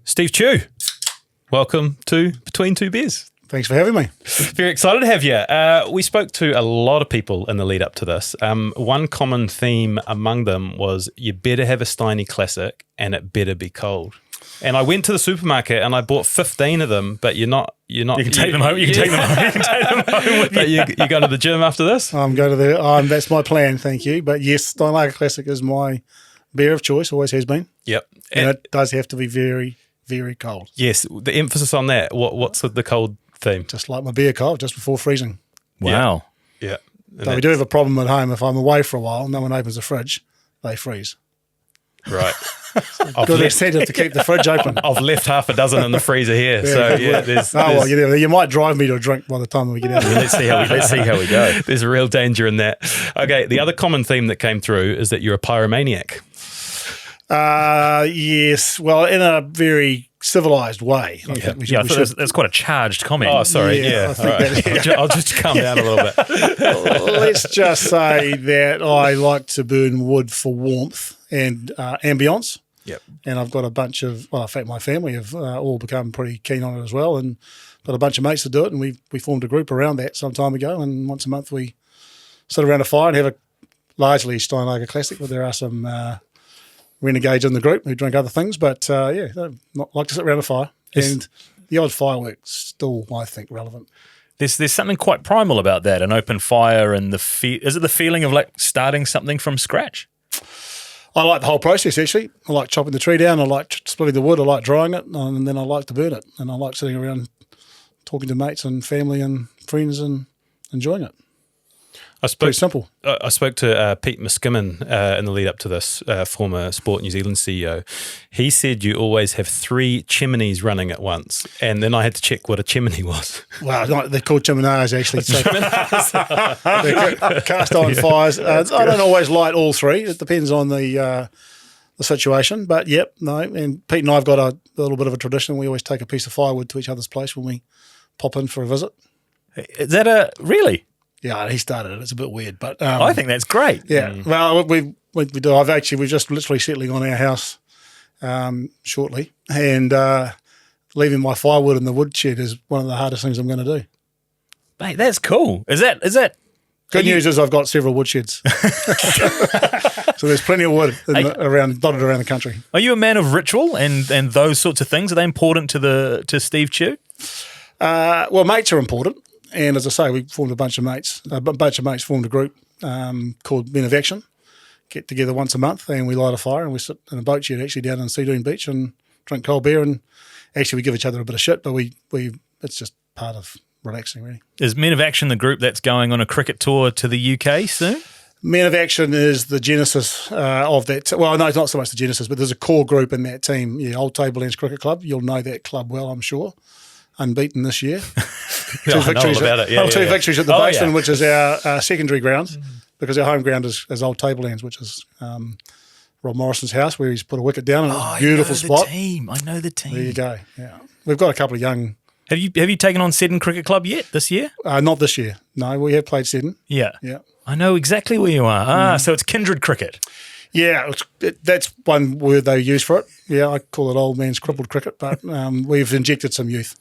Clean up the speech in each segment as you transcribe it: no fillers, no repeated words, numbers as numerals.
Steve Tew, welcome to Between Two Beers. Thanks for having me. Very excited to have you. We spoke to a lot of people in the lead up to this. One common theme among them was you better have a Steinlager Classic and it better be cold. And I went to the supermarket and I bought 15 of them, but you're not. You can take them home. You can take them home. You can take them home with But you go to the gym after this? I'm going to the. That's my plan. Thank you. But yes, Steinlager Classic is my beer of choice. Always has been. Yep. And it does have to be very, very cold. Yes. The emphasis on that. What's the cold theme? Just like my beer cold, just before freezing. Wow. Yeah. But we do have a problem at home. If I'm away for a while, no one opens the fridge, they freeze. Right. Good incentive to keep the fridge open. I've left half a dozen in the freezer here. So yeah, you might drive me to a drink by the time we get out. Let's see how we go. There's a real danger in that. Okay, the other common theme that came through is that you're a pyromaniac. Yes. Well, in a very civilised way. I think that's quite a charged comment. Oh, sorry. Yeah. All right. I'll just calm down a little bit. Let's just say that I like to burn wood for warmth and ambience. Yep. And I've got a bunch of, in fact, my family have all become pretty keen on it as well, and got a bunch of mates to do it, and we formed a group around that some time ago, and once a month we sit around a fire and have a largely Steinlager Classic, but there are some renegades in the group who drink other things, but not like to sit around a fire. And the odd fireworks still, I think, relevant. There's something quite primal about that, an open fire, and is it the feeling of like starting something from scratch? I like the whole process, actually. I like chopping the tree down, I like splitting the wood, I like drying it, and then I like to burn it. And I like sitting around talking to mates and family and friends and enjoying it. Pretty simple. I spoke to Pete Miskimmon in the lead up to this, former Sport New Zealand CEO. He said you always have 3 chimneys running at once, and then I had to check what a chimney was. Well, they're called chimeneas, actually. So they're cast iron fires. I don't always light all 3. It depends on the situation. But yep, no. And Pete and I have got a little bit of a tradition. We always take a piece of firewood to each other's place when we pop in for a visit. Is that really? Yeah, he started it. It's a bit weird, but I think that's great. Yeah, well, we do. We're just literally settling on our house shortly, and leaving my firewood in the woodshed is one of the hardest things I'm going to do. Mate, that's cool. Is that? Good news is I've got several woodsheds, so there's plenty of wood dotted around the country. Are you a man of ritual and those sorts of things? Are they important to Steve Tew? Well, mates are important. And as I say, we formed a bunch of mates formed a group called Men of Action, get together once a month and we light a fire and we sit in a boat shed actually down in Sea Dune Beach and drink cold beer, and actually we give each other a bit of shit, but it's just part of relaxing, really. Is Men of Action the group that's going on a cricket tour to the UK soon? Men of Action is the genesis of that. Well, no, it's not so much the genesis, but there's a core group in that team. Yeah, Old Tablelands Cricket Club. You'll know that club well, I'm sure. Unbeaten this year. Two victories at the Basin, which is our secondary ground, because our home ground is Old Tablelands, which is Rob Morrison's house, where he's put a wicket down. And it's a beautiful spot. I know the team. There you go. Yeah, we've got a couple of young. Have you taken on Seddon Cricket Club yet this year? Not this year. No, we have played Seddon. Yeah. Yeah. I know exactly where you are. So it's kindred cricket. Yeah, that's one word they use for it. Yeah, I call it old man's crippled cricket, but we've injected some youth.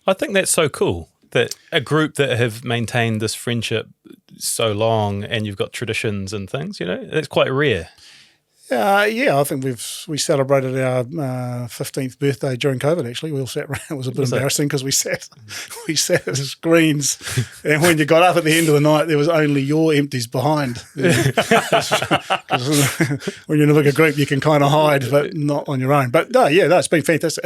I think that's so cool that a group that have maintained this friendship so long and you've got traditions and things, it's quite rare. Yeah, I think we celebrated our 15th birthday during COVID. Actually, we all sat around. It was a bit embarrassing because we sat at screens, and when you got up at the end of the night, there was only your empties behind. When you're in a bigger group, you can kind of hide, but not on your own. But it's been fantastic.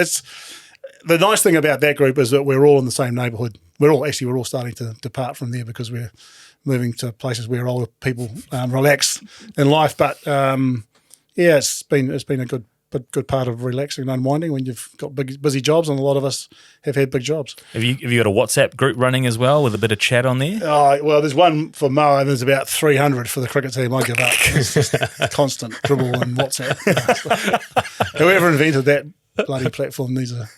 The nice thing about that group is that we're all in the same neighbourhood. We're all starting to depart from there because we're moving to places where older people relax in life. But it's been a good part of relaxing and unwinding when you've got busy jobs, and a lot of us have had big jobs. Have you got a WhatsApp group running as well with a bit of chat on there? Well, there's one for Moa and there's about 300 for the cricket team. I give up. It's just constant dribble and WhatsApp. Whoever invented that bloody platform needs a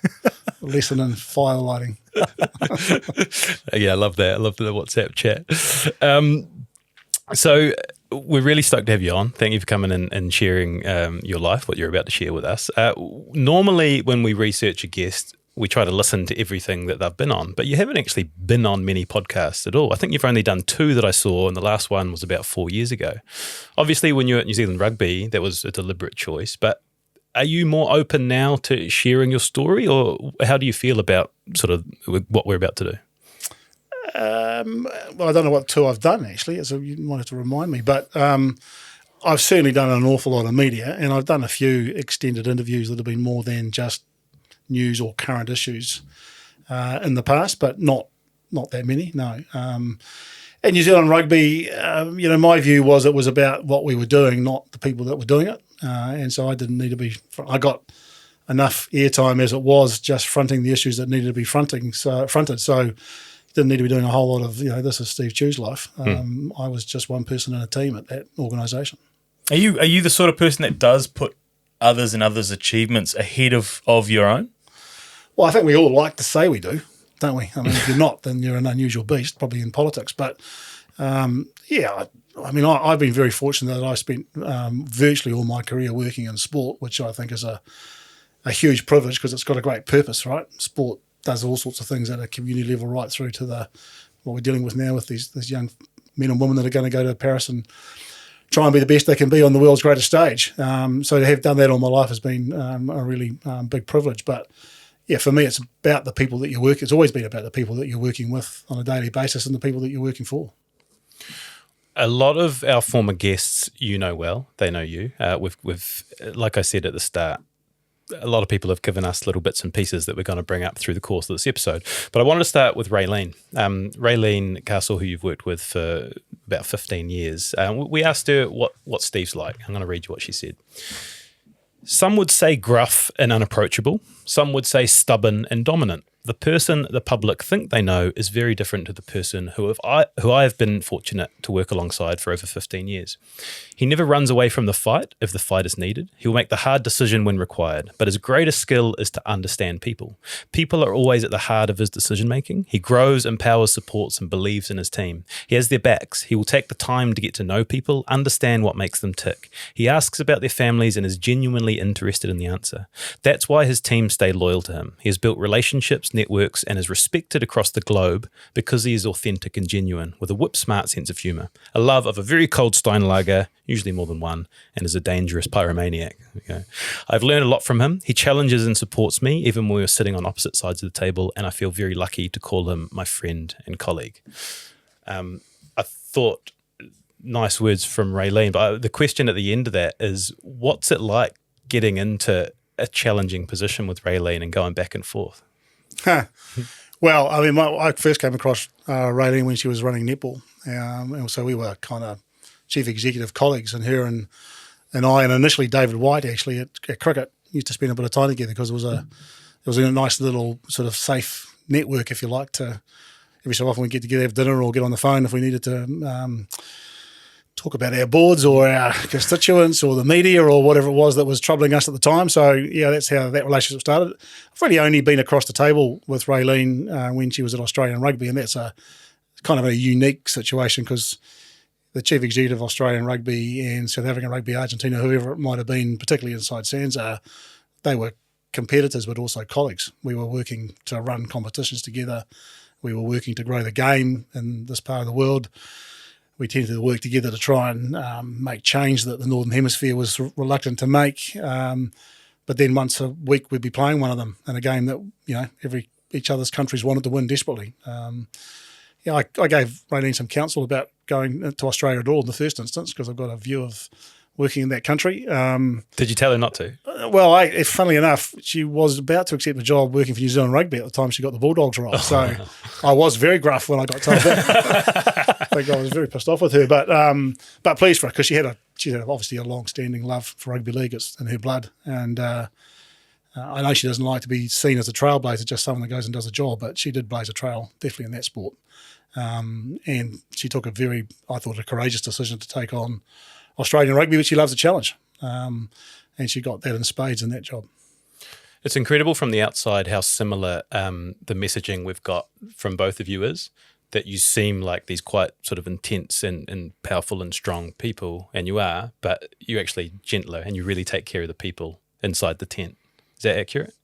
lesson in fire lighting. Yeah, I love that. I love the WhatsApp chat. So we're really stoked to have you on. Thank you for coming in and sharing your life, what you're about to share with us. Normally, when we research a guest, we try to listen to everything that they've been on, but you haven't actually been on many podcasts at all. I think you've only done 2 that I saw, and the last one was about 4 years ago. Obviously, when you're at New Zealand Rugby, that was a deliberate choice, but are you more open now to sharing your story, or how do you feel about sort of what we're about to do? Well, I don't know what 2 I've done, actually, so you might have to remind me, but I've certainly done an awful lot of media, and I've done a few extended interviews that have been more than just news or current issues in the past, but not that many, no. In New Zealand Rugby, my view was it was about what we were doing, not the people that were doing it, and so I didn't need to be – I got enough airtime as it was just fronting the issues that needed to be fronted, so didn't need to be doing a whole lot of, this is Steve Tew's life. I was just one person in a team at that organisation. Are you the sort of person that does put others and others' achievements ahead of your own? Well, I think we all like to say we do, don't we? I mean, if you're not, then you're an unusual beast, probably in politics. But, I've been very fortunate that I spent virtually all my career working in sport, which I think is a huge privilege because it's got a great purpose, right? Sport does all sorts of things at a community level right through to what we're dealing with now with these young men and women that are going to go to Paris and try and be the best they can be on the world's greatest stage. So to have done that all my life has been a really big privilege. But yeah, for me, it's about the people that you work. It's always been about the people that you're working with on a daily basis and the people that you're working for. A lot of our former guests, well, they know you. We've, like I said at the start, a lot of people have given us little bits and pieces that we're going to bring up through the course of this episode. But I wanted to start with Raylene. Raylene Castle, who you've worked with for about 15 years. We asked her what Steve's like. I'm going to read you what she said. Some would say gruff and unapproachable. Some would say stubborn and dominant. The person the public think they know is very different to the person who I have been fortunate to work alongside for over 15 years. He never runs away from the fight if the fight is needed. He will make the hard decision when required, but his greatest skill is to understand people. People are always at the heart of his decision-making. He grows, empowers, supports, and believes in his team. He has their backs. He will take the time to get to know people, understand what makes them tick. He asks about their families and is genuinely interested in the answer. That's why his team stay loyal to him. He has built relationships, networks, and is respected across the globe because he is authentic and genuine, with a whip-smart sense of humour, a love of a very cold Steinlager, usually more than one, and is a dangerous pyromaniac. Okay. I've learned a lot from him. He challenges and supports me, even when we're sitting on opposite sides of the table, and I feel very lucky to call him my friend and colleague. I thought nice words from Raylene, but the question at the end of that is, what's it like getting into a challenging position with Raylene and going back and forth? Well, I mean, I first came across Raylene when she was running netball, and so we were kind of chief executive colleagues, and her and I, and initially David White actually at cricket used to spend a bit of time together because it was a nice little sort of safe network, if you like. To every so often we get together, have dinner, or get on the phone if we needed to talk about our boards or our constituents or the media or whatever it was that was troubling us at the time. So yeah, that's how that relationship started. I've really only been across the table with Raylene when she was at Australian Rugby, and that's a kind of a unique situation because the chief executive of Australian Rugby and South African Rugby, Argentina, whoever it might have been, particularly inside SANZAAR, they were competitors but also colleagues. We were working to run competitions together. We were working to grow the game in this part of the world. We tended to work together to try and make change that the Northern Hemisphere was reluctant to make. But then once a week we'd be playing one of them in a game that each other's countries wanted to win desperately. I gave Raylene some counsel about going to Australia at all in the first instance because I've got a view of working in that country. Did you tell her not to? Well, funnily enough, she was about to accept a job working for New Zealand Rugby at the time she got the Bulldogs role. So I was very gruff when I got told that. I think I was very pissed off with her, but pleased for her because she had obviously a long-standing love for rugby league. It's in her blood, and I know she doesn't like to be seen as a trailblazer, just someone that goes and does a job, but she did blaze a trail, definitely in that sport. And she took a courageous decision to take on Australian Rugby, which she loves a challenge. And she got that in spades in that job. It's incredible from the outside how similar the messaging we've got from both of you is. that you seem like these quite sort of intense and powerful and strong people, and you are, but you're actually gentler and you really take care of the people inside the tent. Is that accurate?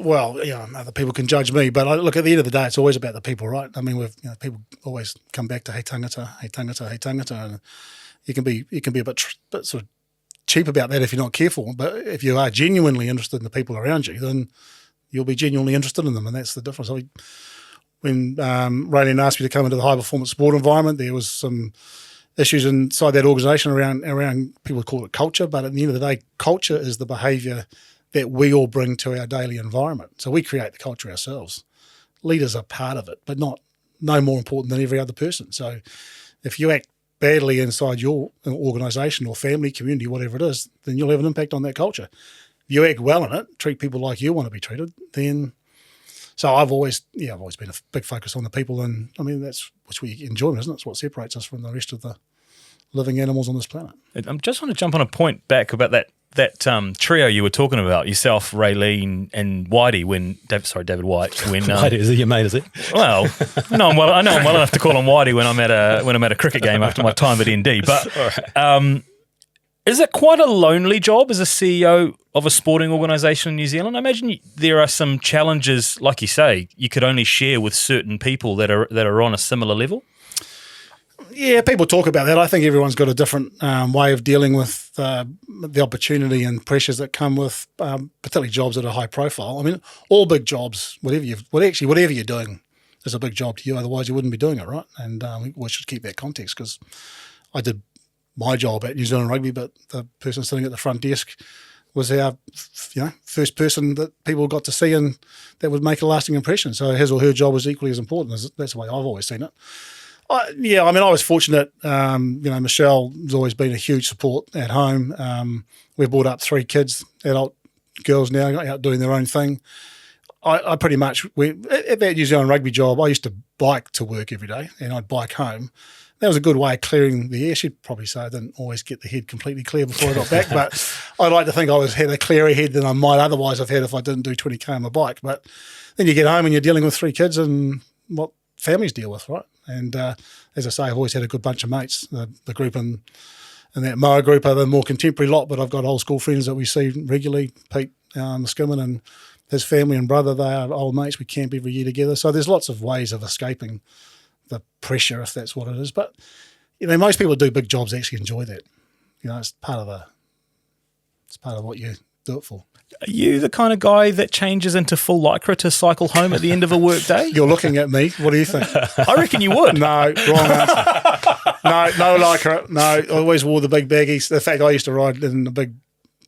Well, other people can judge me, but look, at the end of the day, it's always about the people, right? I mean, people always come back to hey tangata, and you can be a bit sort of cheap about that if you're not careful. But if you are genuinely interested in the people around you, then you'll be genuinely interested in them, and that's the difference. When Raylene asked me to come into the high performance sport environment, there was some issues inside that organisation around people call it culture, but at the end of the day, culture is the behaviour that we all bring to our daily environment. So we create the culture ourselves. Leaders are part of it, but no more important than every other person. So if you act badly inside your organisation or family, community, whatever it is, then you'll have an impact on that culture. If you act well in it, treat people like you want to be treated, then... So I've always been a big focus on the people, and I mean, that's what we enjoy, isn't it? It's what separates us from the rest of the living animals on this planet. I just want to jump on a point back about that trio you were talking about, yourself, Raylene, and Whitey. David White. When Whitey, is it your mate? Is it? Well, no, I know I'm well enough to call him Whitey when I'm at a cricket game after my time at ND. But is it quite a lonely job as a CEO of a sporting organisation in New Zealand? I imagine there are some challenges, like you say, you could only share with certain people that are on a similar level. Yeah, people talk about that. I think everyone's got a different way of dealing with the opportunity and pressures that come with particularly jobs that are high profile. I mean, all big jobs, whatever you're doing is a big job to you. Otherwise, you wouldn't be doing it, right? And we should keep that context, because I did my job at New Zealand Rugby, but the person sitting at the front desk was our first person that people got to see, and that would make a lasting impression. So his or her job was equally as important. That's the way I've always seen it. I was fortunate. Michelle has always been a huge support at home. We've brought up 3 kids, adult girls now, out doing their own thing. I pretty much, at that New Zealand Rugby job, I used to bike to work every day, and I'd bike home. That was a good way of clearing the air. She'd probably say I didn't always get the head completely clear before I got back, but I like to think I had a clearer head than I might otherwise have had if I didn't do 20K on my bike. But then you get home and you're dealing with 3 kids and what families deal with, right? And as I say, I've always had a good bunch of mates. The group in that Moa group are the more contemporary lot, but I've got old school friends that we see regularly, Pete Skimmin and his family and brother. They are old mates. We camp every year together. So there's lots of ways of escaping the pressure, if that's what it is. But most people who do big jobs actually enjoy that. It's part of what you do it for. Are you the kind of guy that changes into full lycra to cycle home at the end of a work day? You're looking at me. What do you think? I reckon you would. No, wrong answer. No lycra. No, I always wore the big baggies. In fact, I used to ride in the big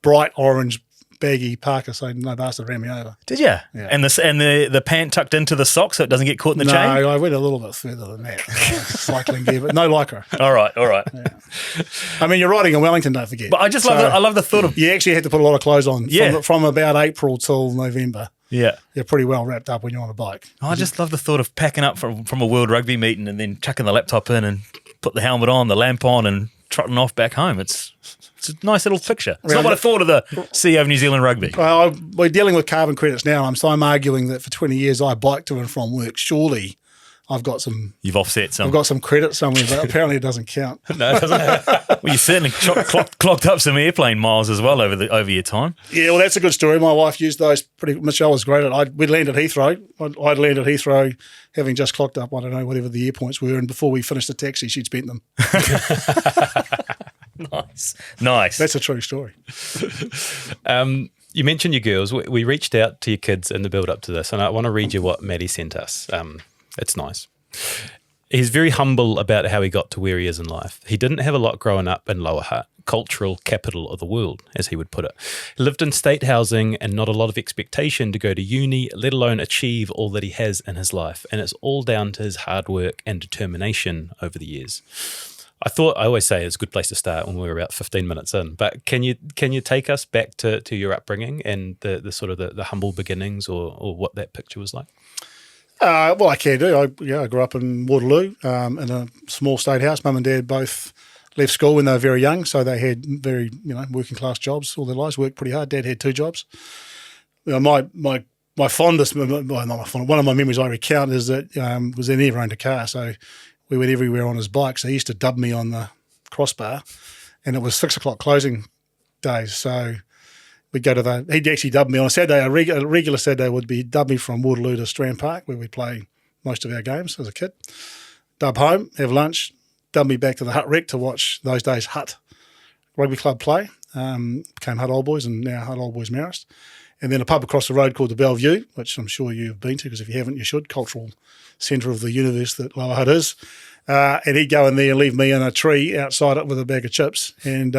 bright orange baggy parka, so no bastard ran me over. Did you? Yeah. And the pant tucked into the sock so it doesn't get caught in the chain? No, I went a little bit further than that. Cycling gear, but no lycra. All right. Yeah. I mean, you're riding in Wellington, don't forget. But I love the thought of... You actually had to put a lot of clothes on from about April till November. Yeah. You're pretty well wrapped up when you're on a bike. I just love the thought of packing up from a World Rugby meeting and then chucking the laptop in and put the helmet on, the lamp on, and trotting off back home. It's a nice little picture. It's not what I thought of the CEO of New Zealand Rugby. Well, we're dealing with carbon credits now. I'm arguing that for 20 years I biked to and from work. Surely I've got some... You've offset some. I've got some credit somewhere, but apparently it doesn't count. No, it doesn't. Well, you certainly clocked up some airplane miles as well over your time. Yeah, well, that's a good story. My wife used those Michelle was great at it. We'd land at Heathrow. I'd land at Heathrow having just clocked up, I don't know, whatever the air points were, and before we finished the taxi, she'd spent them. Nice. That's a true story. You mentioned your girls. We reached out to your kids in the build-up to this, and I want to read you what Maddie sent us. It's nice. He's very humble about how he got to where he is in life. He didn't have a lot growing up in Lower Hutt, cultural capital of the world, as he would put it. He lived in state housing and not a lot of expectation to go to uni, let alone achieve all that he has in his life. And it's all down to his hard work and determination over the years. I always say it's a good place to start when we're about 15 minutes in, but can you take us back to your upbringing and the sort of the humble beginnings or what that picture was like? Well, I can do. I grew up in Waterloo in a small state house. Mum and Dad both left school when they were very young, so they had very working class jobs all their lives. Worked pretty hard. Dad had 2 jobs. My my fondest, well, not my fondest, one of my memories I recount is that was he never owned a car, so we went everywhere on his bike. So he used to dub me on the crossbar, and it was 6 o'clock closing days. So we'd go to he'd actually dub me on a Saturday. A regular Saturday would be dub me from Waterloo to Strand Park, where we play most of our games as a kid. Dub home, have lunch, dub me back to the Hutt Rec to watch those days Hutt Rugby Club play. Became Hutt Old Boys and now Hutt Old Boys Marist. And then a pub across the road called the Bellevue, which I'm sure you've been to, because if you haven't, you should. Cultural centre of the universe that Lower Hutt is. And he'd go in there and leave me in a tree outside it with a bag of chips. And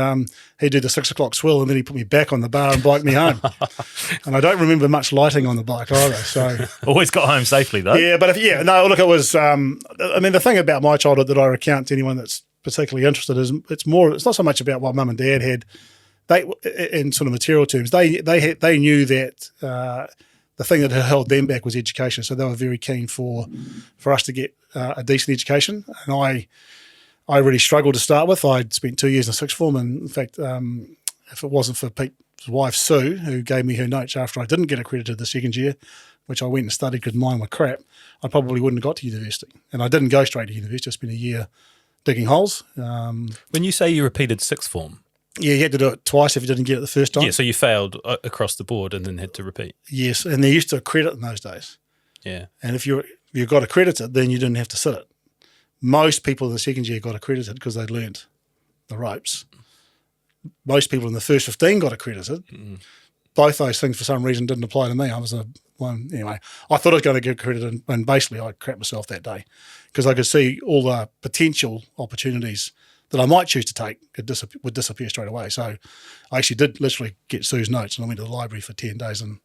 he'd do the 6 o'clock swill, and then he'd put me back on the bar and bike me home. And I don't remember much lighting on the bike either. So Always got home safely, though. yeah, but look, it was. I mean, the thing about my childhood that I recount to anyone that's particularly interested is it's not so much about what mum and dad had. They, in sort of material terms, they knew that the thing that had held them back was education. So they were very keen for us to get a decent education. And I really struggled to start with. I'd spent 2 years in sixth form, and in fact, if it wasn't for Pete's wife Sue, who gave me her notes after I didn't get accredited the second year, which I went and studied because mine were crap, I probably wouldn't have got to university. And I didn't go straight to university. I spent a year digging holes. When you say you repeated sixth form, yeah, you had to do it twice if you didn't get it the first time. yeah, so you failed across the board and then had to repeat. Yes, and they used to accredit in those days. Yeah. And if you got accredited, then you didn't have to sit it. Most people in the second year got accredited because they'd learnt the ropes. Most people in the first 15 got accredited. Mm. Both those things, for some reason, didn't apply to me. I was anyway, I thought I was going to get accredited, and basically I crapped myself that day because I could see all the potential opportunities that I might choose to take would disappear straight away. So I actually did literally get Sue's notes, and I went to the library for 10 days and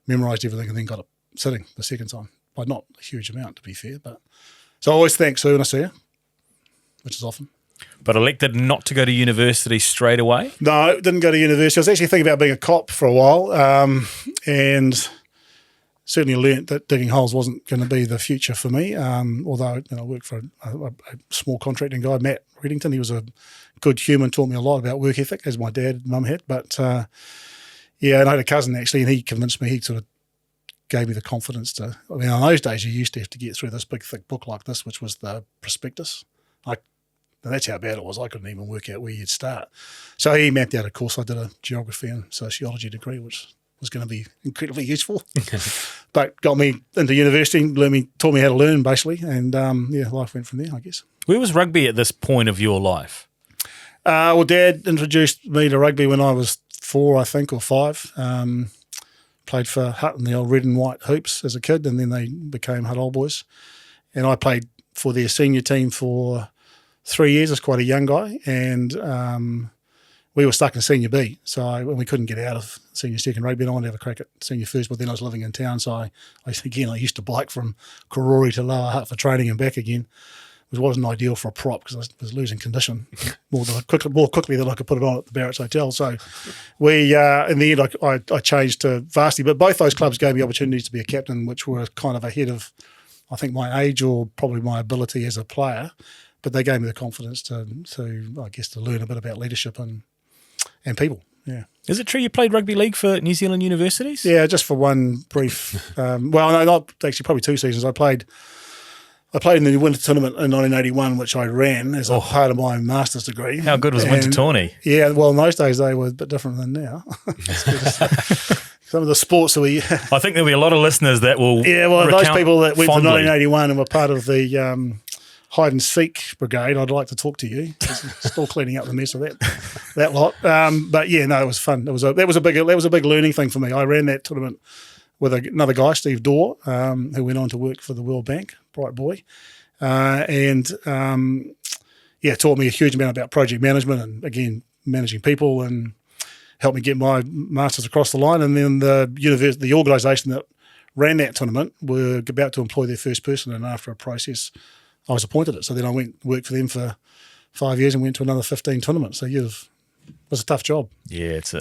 memorised everything, and then got it sitting the second time. By not a huge amount, to be fair. But so I always thank Sue when I see her, which is often. But elected not to go to university straight away? No, didn't go to university. I was actually thinking about being a cop for a while, and certainly learnt that digging holes wasn't going to be the future for me, although I worked for a small contracting guy, Matt Reddington. He was a good human, taught me a lot about work ethic, as my dad and mum had. But, and I had a cousin, actually, and he convinced me, he sort of gave me the confidence to, in those days you used to have to get through this big, thick book like this, which was the prospectus. And that's how bad it was. I couldn't even work out where you'd start. So he mapped out a course. I did a geography and sociology degree, which was going to be incredibly useful, but got me into university, taught me how to learn, basically, and life went from there, I guess. Where was rugby at this point of your life? Well, Dad introduced me to rugby when I was 4, I think, or 5. Played for Hutt in the old red and white hoops as a kid, and then they became Hutt Old Boys. And I played for their senior team for 3 years as quite a young guy, and we were stuck in Senior B, when we couldn't get out of Senior Second Rugby, and I wanted to have a crack at Senior First, but then I was living in town, so I used to bike from Karori to Lower Hutt for training and back again, which wasn't ideal for a prop because I was losing condition more quickly than I could put it on at the Barrett's Hotel. So we, in the end, I changed to varsity, but both those clubs gave me opportunities to be a captain, which were kind of ahead of, I think, my age or probably my ability as a player, but they gave me the confidence to learn a bit about leadership and people. Yeah. Is it true you played rugby league for New Zealand universities? Yeah, just for one brief. Not actually, probably 2 seasons. I played in the winter tournament in 1981, which I ran as a part of my master's degree. How good was winter tourney? Yeah, well, in those days they were a bit different than now. Some of the sports that we. I think there'll be a lot of listeners that will. Yeah, well, those people that went fondly. to 1981 and were part of the hide and seek brigade, I'd like to talk to you. Still cleaning up the mess of that lot. But yeah, no, it was fun. That was a big learning thing for me. I ran that tournament with another guy, Steve Tew, who went on to work for the World Bank, bright boy, taught me a huge amount about project management and again managing people, and helped me get my masters across the line. And then the organisation that ran that tournament were about to employ their first person, and after a process, I was appointed it. So then I worked for them for 5 years and went to another 15 tournaments. So it was a tough job. Yeah, it's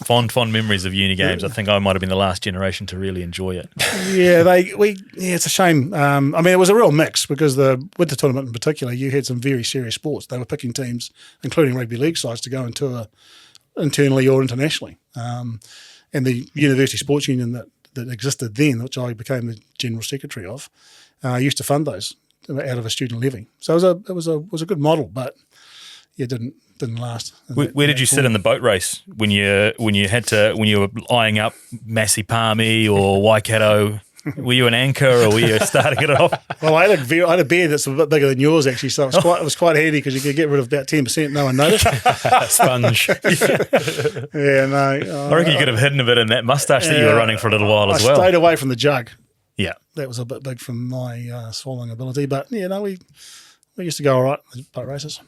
fond memories of uni games. I think I might have been the last generation to really enjoy it. Yeah, it's a shame. It was a real mix because the winter tournament in particular, you had some very serious sports. They were picking teams, including rugby league sides, to go and tour internally or internationally. And the University Sports Union that that existed then, which I became the general secretary of, used to fund those out of a student levy. So it was a good model, but it didn't last. Where did you sit in the boat race when you were eyeing up Massey Palmy or Waikato? Were you an anchor or were you starting it off? Well, I had a beard that's a bit bigger than yours, actually, so it was quite handy because you could get rid of about 10%, no one noticed. Sponge. Yeah, no. I reckon you could have hidden a bit in that moustache that you were running for a little while as well. I stayed away from the jug. Yeah. That was a bit big for my swallowing ability, but we used to go all right with boat races.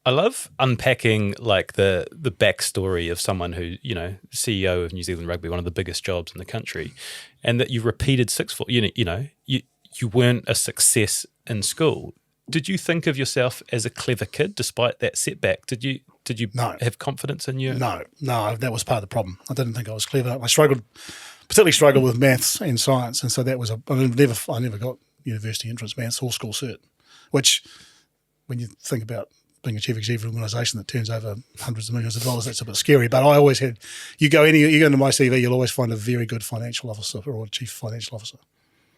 I love unpacking like the backstory of someone who, CEO of New Zealand Rugby, one of the biggest jobs in the country, and that you repeated sixth form. You weren't a success in school. Did you think of yourself as a clever kid despite that setback? Did you have confidence in you? No, that was part of the problem. I didn't think I was clever. I particularly struggled with maths and science, and so that was I never got university entrance maths or school cert, which when you think about being a chief executive of an organisation that turns over hundreds of millions of dollars, that's a bit scary. But I always had, you go into my CV, you'll always find a very good financial officer or a chief financial officer.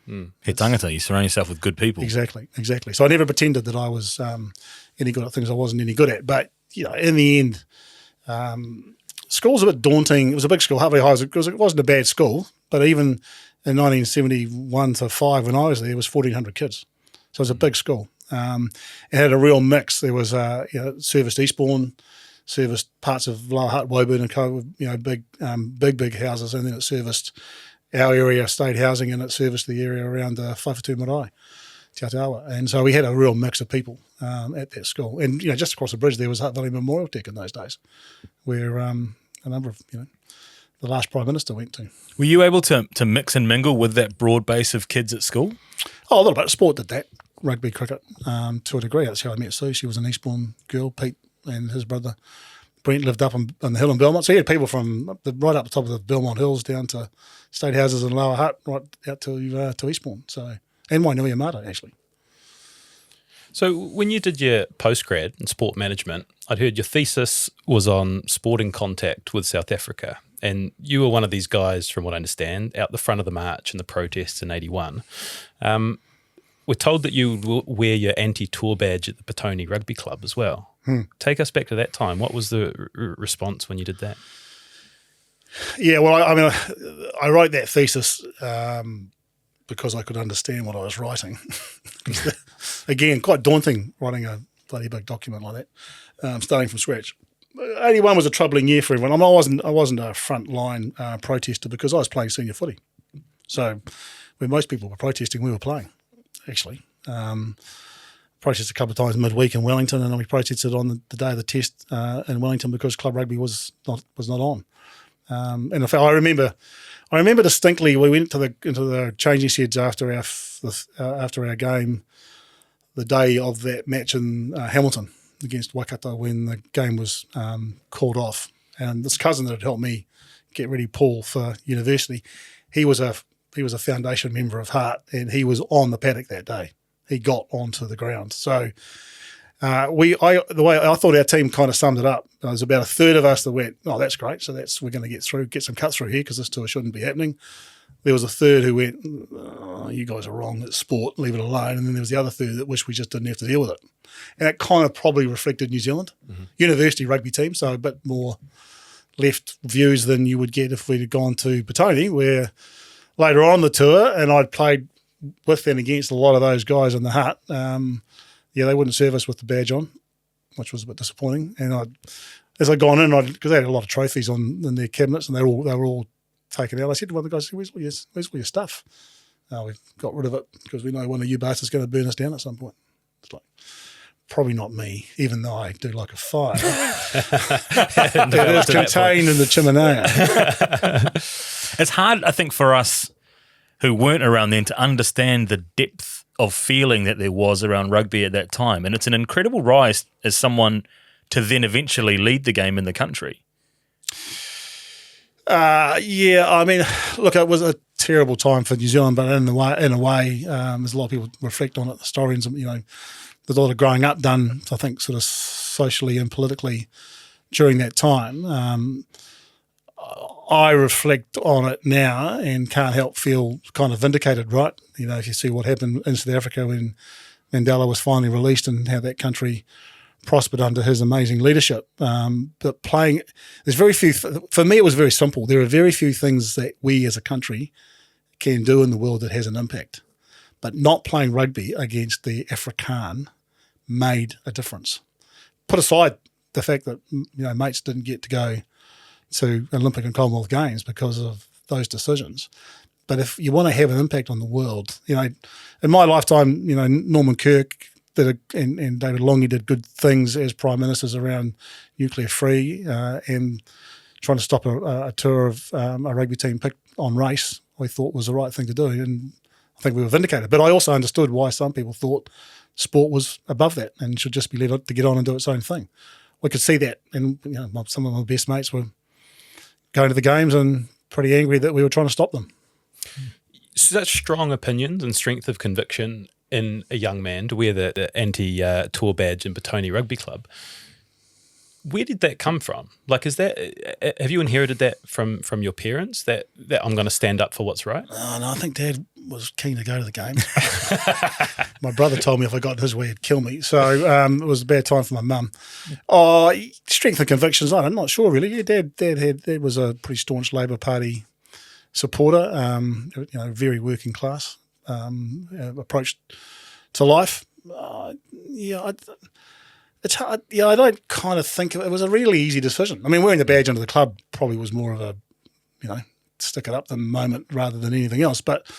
He tangata, you surround yourself with good people. Exactly. So I never pretended that I was any good at things I wasn't any good at. But in the end, school's a bit daunting. It was a big school, Harvey High, because it wasn't a bad school. But even in 1971 to 5, when I was there, it was 1,400 kids. So it was a big school. It had a real mix. There was serviced Eastbourne, serviced parts of Lower Hutt, Woburn and Co. Big houses, and then it serviced our area, state housing, and it serviced the area around Whaiwhatu Marae, Te Atawa. And so we had a real mix of people at that school. And just across the bridge there was Hutt Valley Memorial Tech in those days, where a number of the last Prime Minister went to. Were you able to mix and mingle with that broad base of kids at school? Oh, a little bit. Sport did that. Rugby, cricket, to a degree. That's how I met Sue. She was an Eastbourne girl. Pete and his brother Brent lived up on the hill in Belmont. So he had people from right up the top of the Belmont Hills down to state houses in Lower Hutt, right out to Eastbourne. So, and Wainui Mata, actually. So when you did your postgrad in sport management, I'd heard your thesis was on sporting contact with South Africa. And you were one of these guys, from what I understand, out the front of the march and the protests in 81. We're told that you will wear your anti-tour badge at the Petone Rugby Club as well. Take us back to that time. What was the response when you did that? Yeah, well, I wrote that thesis because I could understand what I was writing. Again, quite daunting writing a bloody big document like that, starting from scratch. 81 was a troubling year for everyone. I wasn't a front-line protester because I was playing senior footy. So when most people were protesting, we were playing. Actually, protested a couple of times midweek in Wellington, and then we protested on the day of the test in Wellington because club rugby was not on. And in fact, I remember distinctly we went into the changing sheds after our game, the day of that match in Hamilton against Waikato when the game was called off. And this cousin that had helped me get ready, Paul, for university, he was a foundation member of Heart, and he was on the paddock that day. He got onto the ground. So the way I thought our team kind of summed it up, there was about a third of us that went, "Oh, that's great. So we're going to get some cut through here because this tour shouldn't be happening." There was a third who went, "Oh, you guys are wrong. It's sport. Leave it alone." And then there was the other third that wished we just didn't have to deal with it. And it kind of probably reflected New Zealand university rugby team, so a bit more left views than you would get if we'd gone to Petone, where later on the tour, and I'd played with and against a lot of those guys in the Hut. They wouldn't serve us with the badge on, which was a bit disappointing. And as I'd gone in, because they had a lot of trophies in their cabinets, and they were all taken out. I said to one of the guys, "Where's all your stuff?" We got rid of it because we know one of you bastards is going to burn us down at some point. It's like, probably not me, even though I do like a fire. It is contained in the chimenea. It's hard, I think, for us who weren't around then to understand the depth of feeling that there was around rugby at that time. And it's an incredible rise as someone to then eventually lead the game in the country. Look, it was a terrible time for New Zealand, but in a way, there's a lot of people reflect on it, historians, there's a lot of growing up done, I think, sort of socially and politically during that time. I reflect on it now and can't help feel kind of vindicated, right? If you see what happened in South Africa when Mandela was finally released and how that country prospered under his amazing leadership. But there's very few, for me it was very simple. There are very few things that we as a country can do in the world that has an impact. But not playing rugby against the Afrikaan made a difference. Put aside the fact that mates didn't get to go to Olympic and Commonwealth Games because of those decisions. But if you want to have an impact on the world, in my lifetime, Norman Kirk and David Longy did good things as prime ministers around nuclear free and trying to stop a tour of a rugby team picked on race. I thought was the right thing to do, and I think we were vindicated. But I also understood why some people thought sport was above that and should just be left to get on and do its own thing. We could see that, and some of my best mates were going to the games and pretty angry that we were trying to stop them. Such strong opinions and strength of conviction in a young man to wear the anti-tour badge in Petone Rugby Club. Where did that come from? Like, have you inherited that from your parents, that I'm going to stand up for what's right? No, I think Dad was keen to go to the game. My brother told me if I got his way, he'd kill me. So it was a bad time for my mum. Strength and convictions, I'm not sure really. Yeah, Dad was a pretty staunch Labour Party supporter, very working class approach to life. It's hard. I don't kind of think it was a really easy decision. I mean, wearing the badge under the club probably was more of a, stick it up the moment rather than anything else. But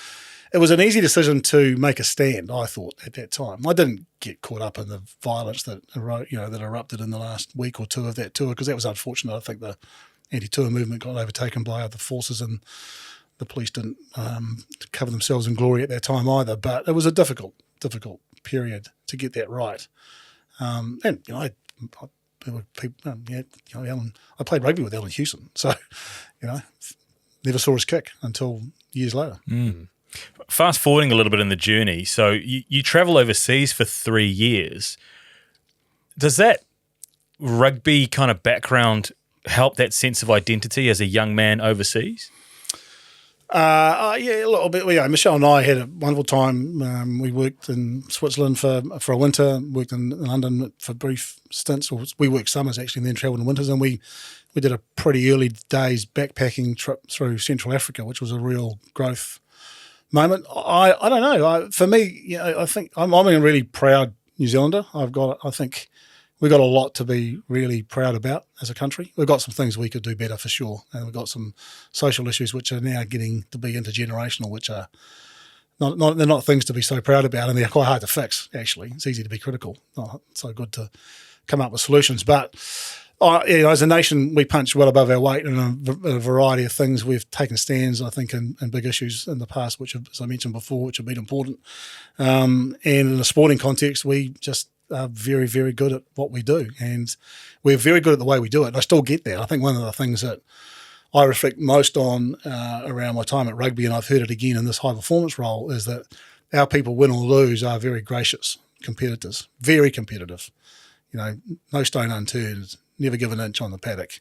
it was an easy decision to make a stand, I thought, at that time. I didn't get caught up in the violence that erupted in the last week or two of that tour, because that was unfortunate. I think the anti-tour movement got overtaken by other forces, and the police didn't cover themselves in glory at that time either. But it was a difficult period to get that right. I played rugby with Alan Hewson, so never saw his kick until years later. Fast forwarding a little bit in the journey, so you travel overseas for 3 years. Does that rugby kind of help that sense of identity as a young man overseas? Yeah, a little bit. Yeah, Michelle and I had a wonderful time. We worked in Switzerland for a winter, worked in London for brief stints. We worked summers actually, and then travelled in winters. And we did a pretty early days backpacking trip through Central Africa, which was a real growth moment. I don't know. For me, I think I'm a really proud New Zealander. I think we've got a lot to be really proud about as a country. We've got some things we could do better for sure. And we've got some social issues which are now getting to be intergenerational, which are they're not things to be so proud about, and they're quite hard to fix, actually. It's easy to be critical. Not so good to come up with solutions. But as a nation, we punch well above our weight in a variety of things. We've taken stands, I think, in big issues in the past, which, as I mentioned before, which have been important. And in a sporting context, we just are very, very good at what we do, and we're very good at the way we do it. And I still get that. I think one of the things that I reflect most on around my time at rugby, and I've heard it again in this high performance role, is that our people, win or lose, are very gracious competitors, very competitive. No stone unturned, never give an inch on the paddock.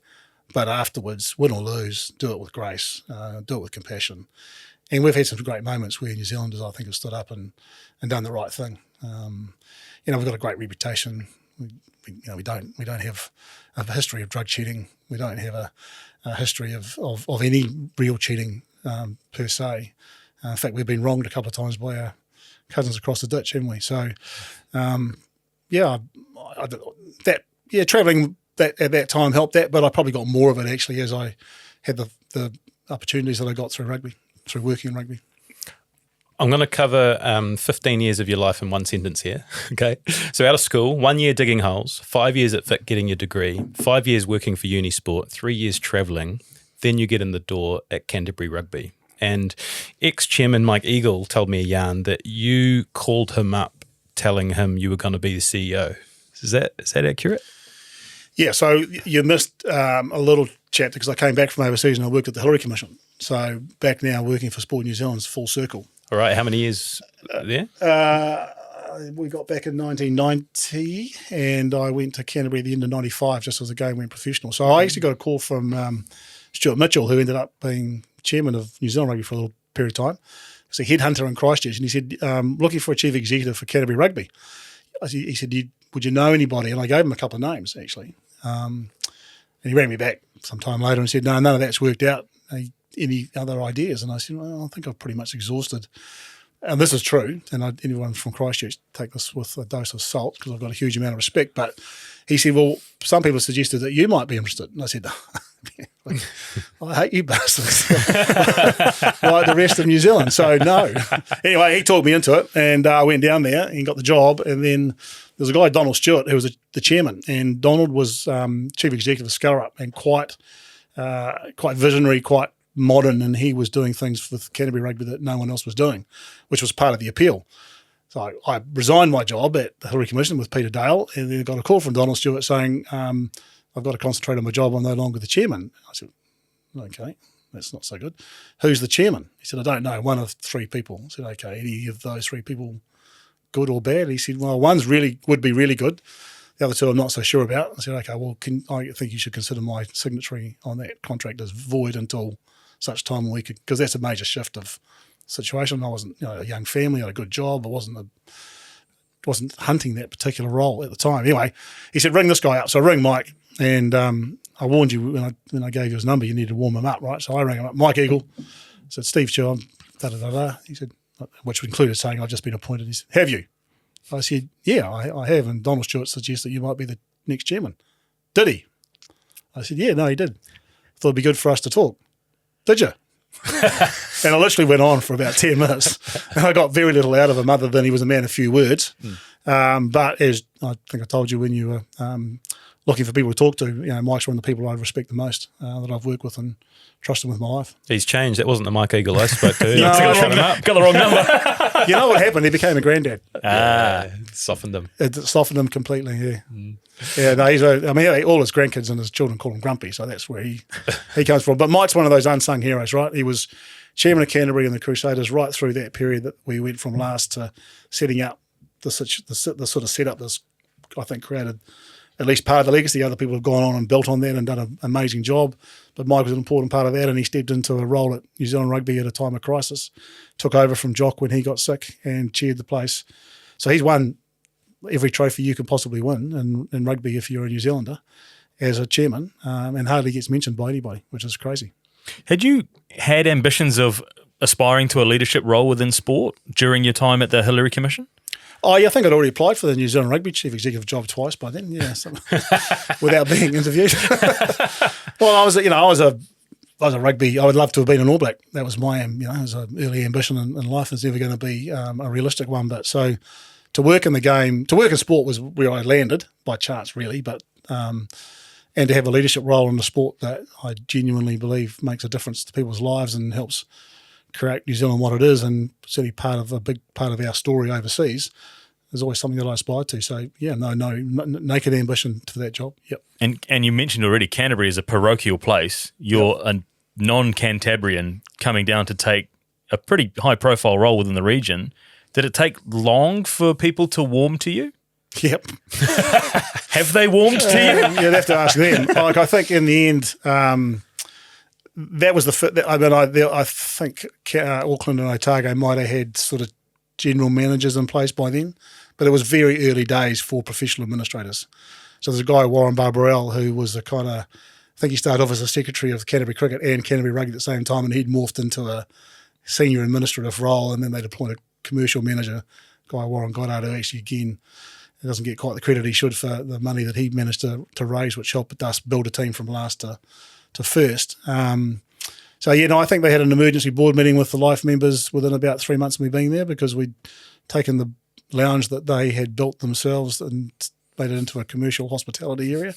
But afterwards, win or lose, do it with grace, do it with compassion. And we've had some great moments where New Zealanders, I think, have stood up and done the right thing. We've got a great reputation. We don't have a history of drug cheating. We don't have a history of any real cheating per se. In fact, we've been wronged a couple of times by our cousins across the ditch, haven't we? So, travelling at that time helped that, but I probably got more of it actually as I had the opportunities that I got through rugby, through working in rugby. I'm going to cover 15 years of your life in one sentence here, okay? So out of school, 1 year digging holes, 5 years at FIT getting your degree, 5 years working for Unisport, 3 years travelling, then you get in the door at Canterbury Rugby. And ex-chairman Mike Eagle told me a yarn that you called him up telling him you were going to be the CEO. Is that accurate? Yeah, so you missed a little chapter because I came back from overseas and I worked at the Hillary Commission. So back now working for Sport New Zealand's full circle. All right, how many years there? We got back in 1990 and I went to Canterbury at the end of 95 just as the game went professional. So I actually got a call from Stuart Mitchell, who ended up being chairman of New Zealand Rugby for a little period of time. He's a headhunter in Christchurch, and he said, looking for a chief executive for Canterbury Rugby. He said, would you know anybody? And I gave him a couple of names, actually. And he rang me back some time later and said, no, none of that's worked out. Any other ideas? And I said, well, I think I've pretty much exhausted. And this is true, and anyone from Christchurch take this with a dose of salt because I've got a huge amount of respect. But he said, well, some people suggested that you might be interested. And I said, I hate you bastards, like the rest of New Zealand. So no. Anyway, he talked me into it, and I went down there and got the job. And then there's a guy, Donald Stewart, who was the chairman, and Donald was chief executive of Skellerup and quite visionary, quite modern, and he was doing things with Canterbury Rugby that no one else was doing, which was part of the appeal. So I resigned my job at the Hillary Commission with Peter Dale, and then got a call from Donald Stewart saying, I've got to concentrate on my job. I'm no longer the chairman. I said, okay, that's not so good. Who's the chairman? He said, I don't know, one of three people. I said, okay, any of those three people good or bad? He said, well, one's would be really good. The other two I'm not so sure about. I said, okay, well, I think you should consider my signatory on that contract as void until such time we could, because that's a major shift of situation. I wasn't, a young family, I had a good job. I wasn't hunting that particular role at the time. Anyway, he said, ring this guy up. So I rang Mike, and I warned you when I gave you his number, you need to warm him up, right? So I rang him up, Mike Eagle. I said, Steve Tew, I'm da-da-da-da. He said, which included saying I've just been appointed. He said, have you? I said, yeah, I have. And Donald Stewart suggested you might be the next chairman. Did he? I said, yeah, no, he did. Thought it'd be good for us to talk. Did you? And I literally went on for about 10 minutes. And I got very little out of him other than he was a man of few words. But as I think I told you when you were looking for people to talk to, Mike's one of the people I respect the most that I've worked with and trusted with my life. He's changed. That wasn't the Mike Eagle I spoke to. Got the wrong number. You know what happened? He became a granddad. Softened him. It softened him completely, yeah. Yeah, no, all his grandkids and his children call him Grumpy, so that's where he comes from. But Mike's one of those unsung heroes, right? He was chairman of Canterbury and the Crusaders right through that period that we went from last to setting up the sort of setup that's, I think, created at least part of the legacy. Other people have gone on and built on that and done an amazing job. But Mike was an important part of that, and he stepped into a role at New Zealand Rugby at a time of crisis, took over from Jock when he got sick and chaired the place. So he's won every trophy you can possibly win in rugby if you're a New Zealander as a chairman, and hardly gets mentioned by anybody, which is crazy. Had you had ambitions of aspiring to a leadership role within sport during your time at the Hillary Commission? Oh, yeah, I think I'd already applied for the New Zealand Rugby chief executive job twice by then, without being interviewed. Well, I was a rugby. I would love to have been an All Black. That was my, as an early ambition in life. It's never going to be a realistic one. But so to work in the game, to work in sport was where I landed by chance, really. But and to have a leadership role in the sport that I genuinely believe makes a difference to people's lives and helps create New Zealand what it is, and certainly a big part of our story overseas, is always something that I aspire to. So yeah, no naked ambition for that job. Yep. And you mentioned already Canterbury is a parochial place. You're a non-Cantabrian coming down to take a pretty high-profile role within the region. Did it take long for people to warm to you? Yep. Have they warmed to you? You'd have to ask them. I think in the end, that was I think Auckland and Otago might have had sort of general managers in place by then, but it was very early days for professional administrators. So there's a guy, Warren Barbarell, who was a kind of, I think he started off as a secretary of Canterbury Cricket and Canterbury Rugby at the same time, and he'd morphed into a senior administrative role, and then they'd appoint a commercial manager, guy Warren Goddard, who actually, again, doesn't get quite the credit he should for the money that he managed to raise, which helped us build a team from last to first. So, I think they had an emergency board meeting with the Life members within about 3 months of me being there, because we'd taken the lounge that they had built themselves and made it into a commercial hospitality area.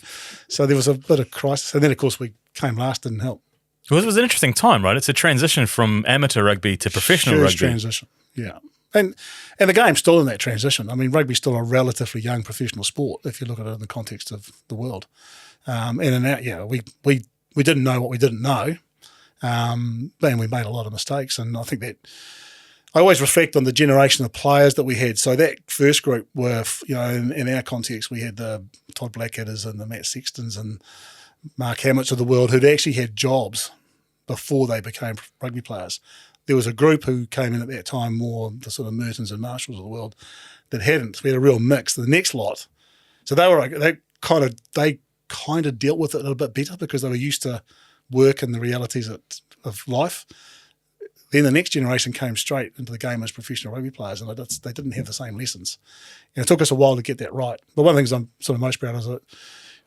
So there was a bit of crisis. And then, of course, we came last and helped. Well, it was an interesting time, right? It's a transition from amateur rugby to professional rugby. Transition, yeah. And the game's still in that transition. I mean, rugby's still a relatively young professional sport if you look at it in the context of the world. And in that, we didn't know what we didn't know, and we made a lot of mistakes. And I think that I always reflect on the generation of players that we had. So that first group were, in our context, we had the Todd Blackaders and the Matt Sextons and Mark Hamlet's of the world, who'd actually had jobs before they became rugby players. There was a group who came in at that time, more the sort of Mertons and Marshalls of the world, that hadn't. So we had a real mix. The next lot, so they kind of dealt with it a little bit better because they were used to work and the realities of life. Then the next generation came straight into the game as professional rugby players, and they didn't have the same lessons. And it took us a while to get that right. But one of the things I'm sort of most proud of is that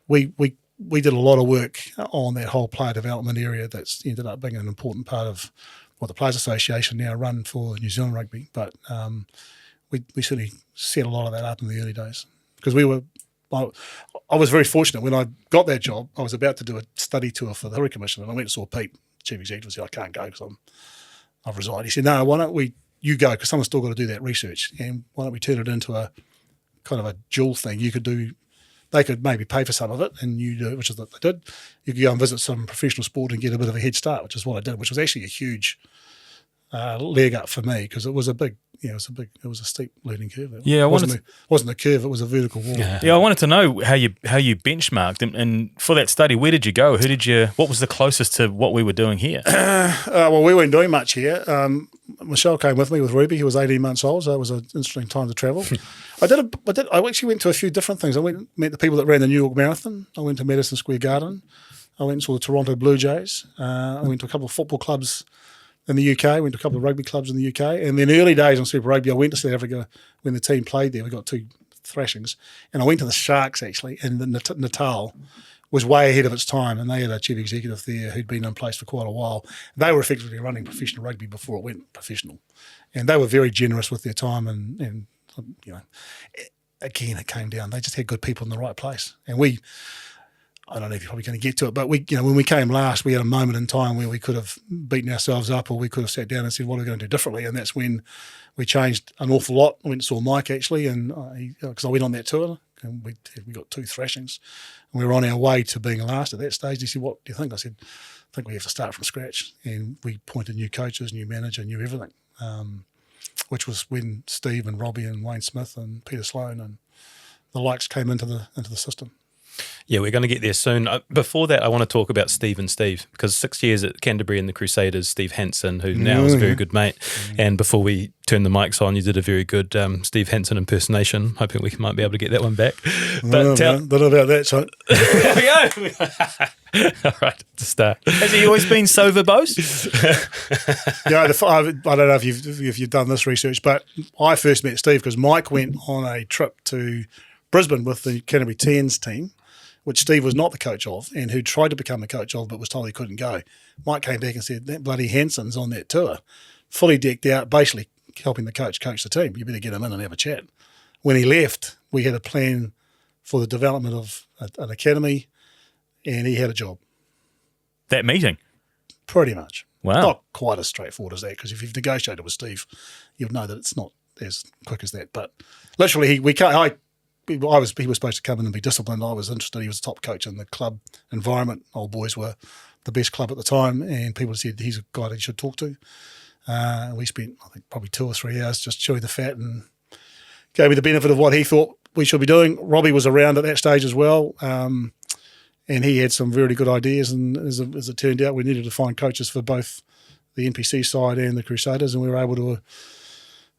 we did a lot of work on that whole player development area that's ended up being an important part of what the Players Association now run for New Zealand rugby. But we certainly set a lot of that up in the early days because I was very fortunate. When I got that job, I was about to do a study tour for the Hurry Commission, and I went and saw Pete, Chief Executive, and said, I can't go because I've resigned. He said, no, why don't you go, because someone's still got to do that research, and why don't we turn it into a kind of a dual thing. They could maybe pay for some of it, and you do it, which is what they did. You could go and visit some professional sport and get a bit of a head start, which is what I did, which was actually a huge leg up for me because it was it was a steep learning curve. Yeah, it wasn't a curve; it was it wall. Yeah, I wanted to know how you benchmarked, and for that study, where did you go? What was the closest to what we were doing here? Well, we weren't doing much here. Michelle came with me with Ruby. He was 18 months old, so it was an interesting time to travel. I actually went to a few different things. I went and met the people that ran the New York Marathon. I went to Madison Square Garden. I went and saw the Toronto Blue Jays. I went to a couple of football clubs in the UK, went to a couple of rugby clubs in the UK. And then early days on Super Rugby, I went to South Africa when the team played there. We got 2 thrashings. And I went to the Sharks, actually, and the Natal was way ahead of its time, and they had a chief executive there who'd been in place for quite a while. They were effectively running professional rugby before it went professional. And they were very generous with their time and again, it came down. They just had good people in the right place. And I don't know if you're probably going to get to it, but when we came last, we had a moment in time where we could have beaten ourselves up, or we could have sat down and said, what are we going to do differently? And that's when we changed an awful lot. I went and saw Mike, actually, and because I went on that tour, and we got 2 thrashings, and we were on our way to being last at that stage. He said, what do you think? I said, I think we have to start from scratch. And we appointed new coaches, new manager, new everything, which was when Steve and Robbie and Wayne Smith and Peter Sloan and the likes came into the system. Yeah, we're going to get there soon. Before that, I want to talk about Steve and Steve, because 6 years at Canterbury and the Crusaders, Steve Hansen, who now is a very good mate. And before we turn the mics on, you did a very good Steve Hansen impersonation. Hoping we might be able to get that one back. But don't know about that, son. There we go. All right, to start. Has he always been so verbose? I don't know if you've done this research, but I first met Steve because Mike went on a trip to Brisbane with the Canterbury Tens team, which Steve was not the coach of, and who tried to become a coach of but was told he couldn't go. Mike came back and said, that bloody Hansen's on that tour, fully decked out, basically helping the coach the team. You better get him in and have a chat. When he left, we had a plan for the development of an academy, and he had a job. That meeting? Pretty much. Wow. Not quite as straightforward as that, because if you've negotiated with Steve, you'll know that it's not as quick as that. But literally, he was supposed to come in and be disciplined. I was interested. He was a top coach in the club environment. Old Boys were the best club at the time, and people said he's a guy that you should talk to. We spent, I think, probably 2 or 3 hours just chewing the fat and gave me the benefit of what he thought we should be doing. Robbie was around at that stage as well, and he had some really good ideas. And as it turned out, we needed to find coaches for both the NPC side and the Crusaders, and we were able to.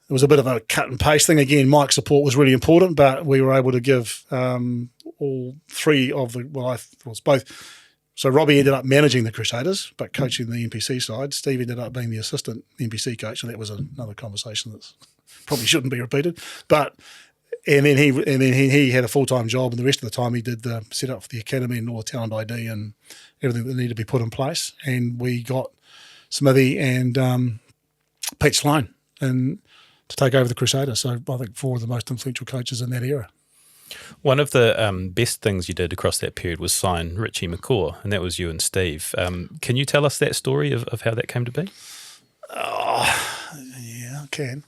It was a bit of a cut and paste thing. Again, Mike's support was really important, but we were able to give all 3 of the, it was both. So Robbie ended up managing the Crusaders, but coaching the NPC side. Steve ended up being the assistant NPC coach, and that was another conversation that probably shouldn't be repeated. And then he had a full-time job, and the rest of the time he did the setup for the academy and all the talent ID and everything that needed to be put in place. And we got Smithy and Pete Sloan to take over the Crusaders. So I think 4 of the most influential coaches in that era. One of the best things you did across that period was sign Richie McCaw, and that was you and Steve. Can you tell us that story of how that came to be? Yeah, I can.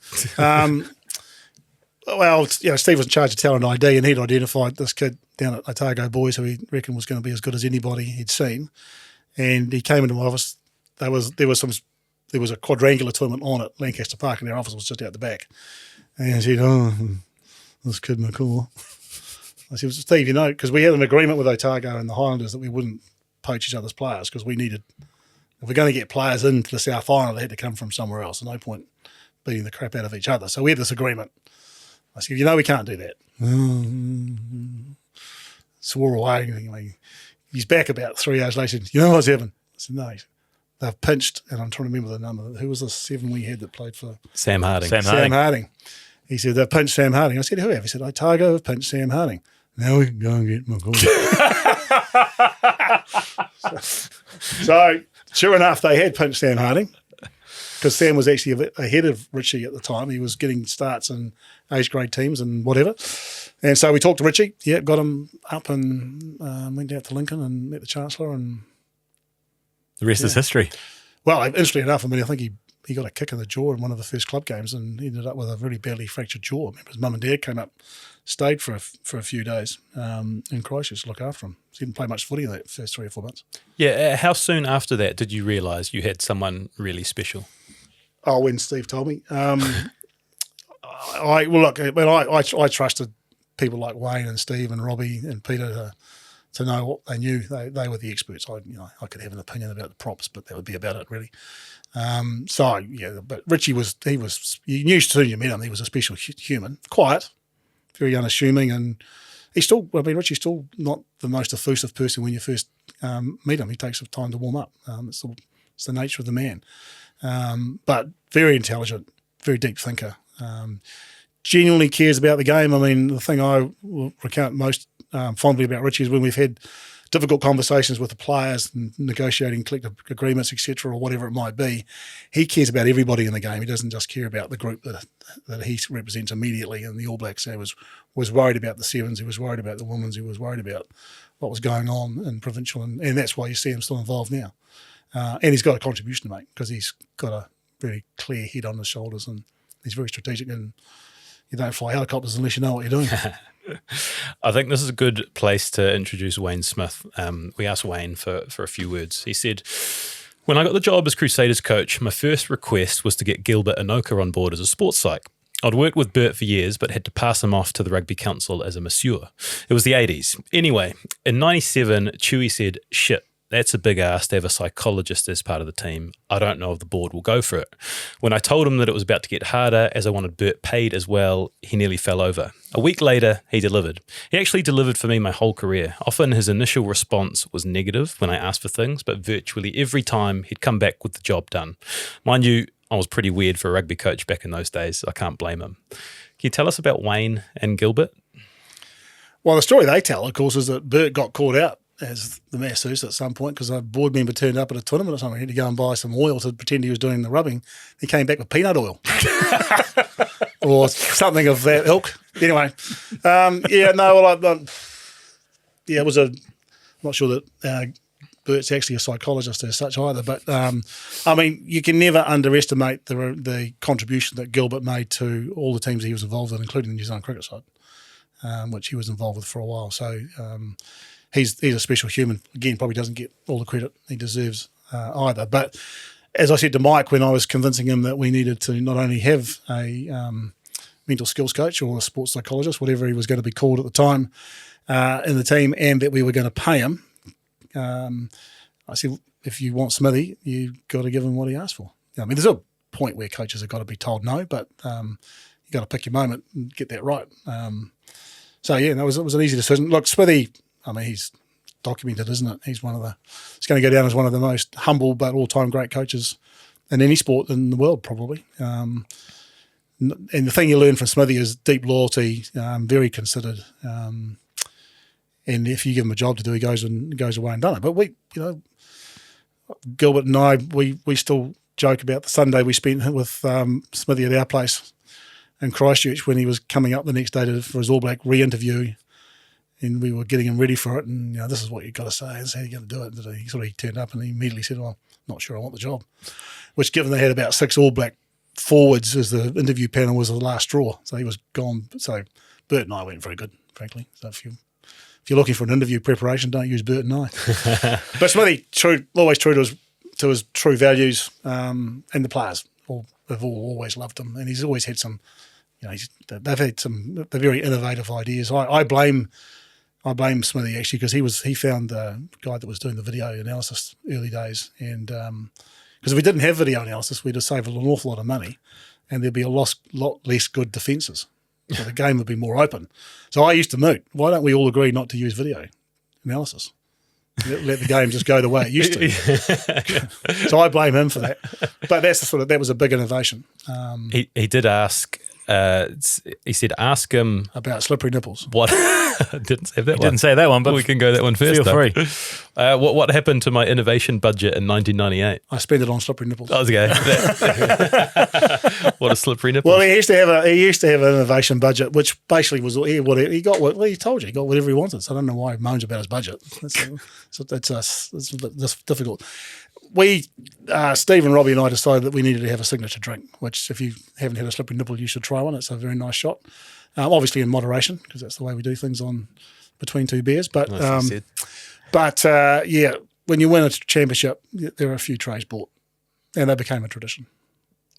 Steve was in charge of talent ID, and he'd identified this kid down at Otago Boys who he reckoned was going to be as good as anybody he'd seen. And he came into my office. There was a quadrangular tournament on at Lancaster Park, and our office was just out the back. And he said, this kid McCaw. I said, Steve, because we had an agreement with Otago and the Highlanders that we wouldn't poach each other's players because we needed, if we're going to get players into the South Island, they had to come from somewhere else. No point beating the crap out of each other. So we had this agreement. I said, we can't do that. Swore away. He's back about 3 hours later. You know what's happened? I said, no. They've pinched, and I'm trying to remember the number. Who was the 7 we had that played for? Sam Harding. Sam Harding. He said, they've pinched Sam Harding. I said, who have? He said, Otago have pinched Sam Harding. Now we can go and get McCaw. So, sure enough, they had pinched Sam Harding because Sam was actually ahead of Richie at the time. He was getting starts in age grade teams and whatever. And so we talked to Richie. Yeah, got him up and went out to Lincoln and met the Chancellor. And the rest is history. Well, interestingly enough, I got he got a kick in the jaw in one of the first club games and he ended up with a really badly fractured jaw. I remember his mum and dad came up, stayed for a few days in Christchurch to look after him. So he didn't play much footy in the first 3 or 4 months. Yeah, how soon after that did you realise you had someone really special? Oh, when Steve told me. I trusted people like Wayne and Steve and Robbie and Peter to know what they knew. They were the experts. I could have an opinion about the props, but that would be about it really. But Richie you knew soon you met him, he was a special human, quiet, very unassuming, and Richie's still not the most effusive person when you first meet him. He takes some time to warm up. It's the nature of the man. But very intelligent, very deep thinker. Genuinely cares about the game. The thing I will recount most fondly about Richie is when we've had difficult conversations with the players and negotiating collective agreements, etc., or whatever it might be. He cares about everybody in the game. He doesn't just care about the group that he represents immediately. And the All Blacks was worried about the Sevens. He was worried about the Women's. He was worried about what was going on in provincial, and that's why you see him still involved now. And he's got a contribution to make because he's got a very clear head on his shoulders and he's very strategic, and you don't fly helicopters unless you know what you're doing. I think this is a good place to introduce Wayne Smith. We asked Wayne for a few words. He said, when I got the job as Crusaders coach, my first request was to get Gilbert Anoka on board as a sports psych. I'd worked with Bert for years, but had to pass him off to the Rugby Council as a masseur. It was the 80s. Anyway, in 97, Chewy said, shit, that's a big ask to have a psychologist as part of the team. I don't know if the board will go for it. When I told him that it was about to get harder, as I wanted Bert paid as well, he nearly fell over. A week later, he delivered. He actually delivered for me my whole career. Often his initial response was negative when I asked for things, but virtually every time he'd come back with the job done. Mind you, I was pretty weird for a rugby coach back in those days. I can't blame him. Can you tell us about Wayne and Gilbert? Well, the story they tell, of course, is that Bert got caught out as the masseuse at some point because a board member turned up at a tournament or something. He had to go and buy some oil to pretend he was doing the rubbing. He came back with peanut oil or something of that ilk. Anyway, it was I'm not sure that Bert's actually a psychologist as such either, but you can never underestimate the contribution that Gilbert made to all the teams he was involved in, including the New Zealand cricket side, which he was involved with for a while. So he's a special human. Again, probably doesn't get all the credit he deserves either. But as I said to Mike when I was convincing him that we needed to not only have a mental skills coach or a sports psychologist, whatever he was going to be called at the time, in the team, and that we were going to pay him, I said, if you want Smithy, you've got to give him what he asked for. There's a point where coaches have got to be told no, but you've got to pick your moment and get that right. It was an easy decision. Look, Smithy, he's documented, isn't it? He's going to go down as one of the most humble but all-time great coaches in any sport in the world, probably. And the thing you learn from Smithy is deep loyalty, very considered. And if you give him a job to do, he goes away and done it. But Gilbert and I, we still joke about the Sunday we spent with Smithy at our place in Christchurch when he was coming up the next day for his All Black re-interview, and we were getting him ready for it. And this is what you've got to say. This is how you're going to do it. He turned up and he immediately said, "Well, I'm not sure I want the job." Which, given they had about 6 All Black forwards as the interview panel, was the last straw. So he was gone. So Bert and I weren't very good, frankly. So if you're looking for an interview preparation, don't use Bert and I. But Smithy, always true to his true values, and the players have always loved him, and he's always had some. They've had some very innovative ideas. I blame I blame Smithy actually because he found the guy that was doing the video analysis early days, and because if we didn't have video analysis, we'd have saved an awful lot of money, and there'd be a lot less good defences. So the game would be more open. So I used to moot, why don't we all agree not to use video analysis? Let the game just go the way it used to. So I blame him for that. But that was a big innovation. He did ask. He said, "Ask him about slippery nipples." What? Didn't say that one. Didn't say that one, but we can go that one first. Feel free. What happened to my innovation budget in 1998? I spent it on slippery nipples. Oh, okay. What a slippery nipple! Well, he used to have an innovation budget, which basically was he got. What he told you, he got whatever he wanted. So I don't know why he moans about his budget. It's a bit difficult. Steve and Robbie and I decided that we needed to have a signature drink, which if you haven't had a slippery nipple, you should try one. It's a very nice shot. Obviously in moderation, because that's the way we do things between two beers. But when you win a championship, there are a few trays bought, and they became a tradition.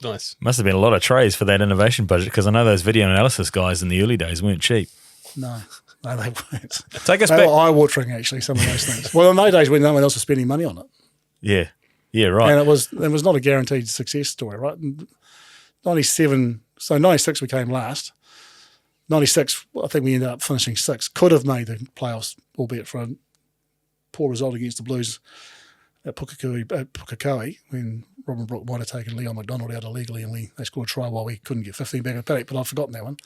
Nice. Must have been a lot of trays for that innovation budget, because I know those video analysis guys in the early days weren't cheap. No, they weren't. Take us they back. were eye-watering, actually, some of those things. Well, in those days when no one else was spending money on it. Yeah, right. And it was not a guaranteed success story, right? 96 we came last. 96, I think we ended up finishing sixth. Could have made the playoffs, albeit for a poor result against the Blues at Pukekohe, when Robin Brooke might have taken Leon McDonald out illegally, and they scored a try while we couldn't get 15 back in the paddock, but I've forgotten that one.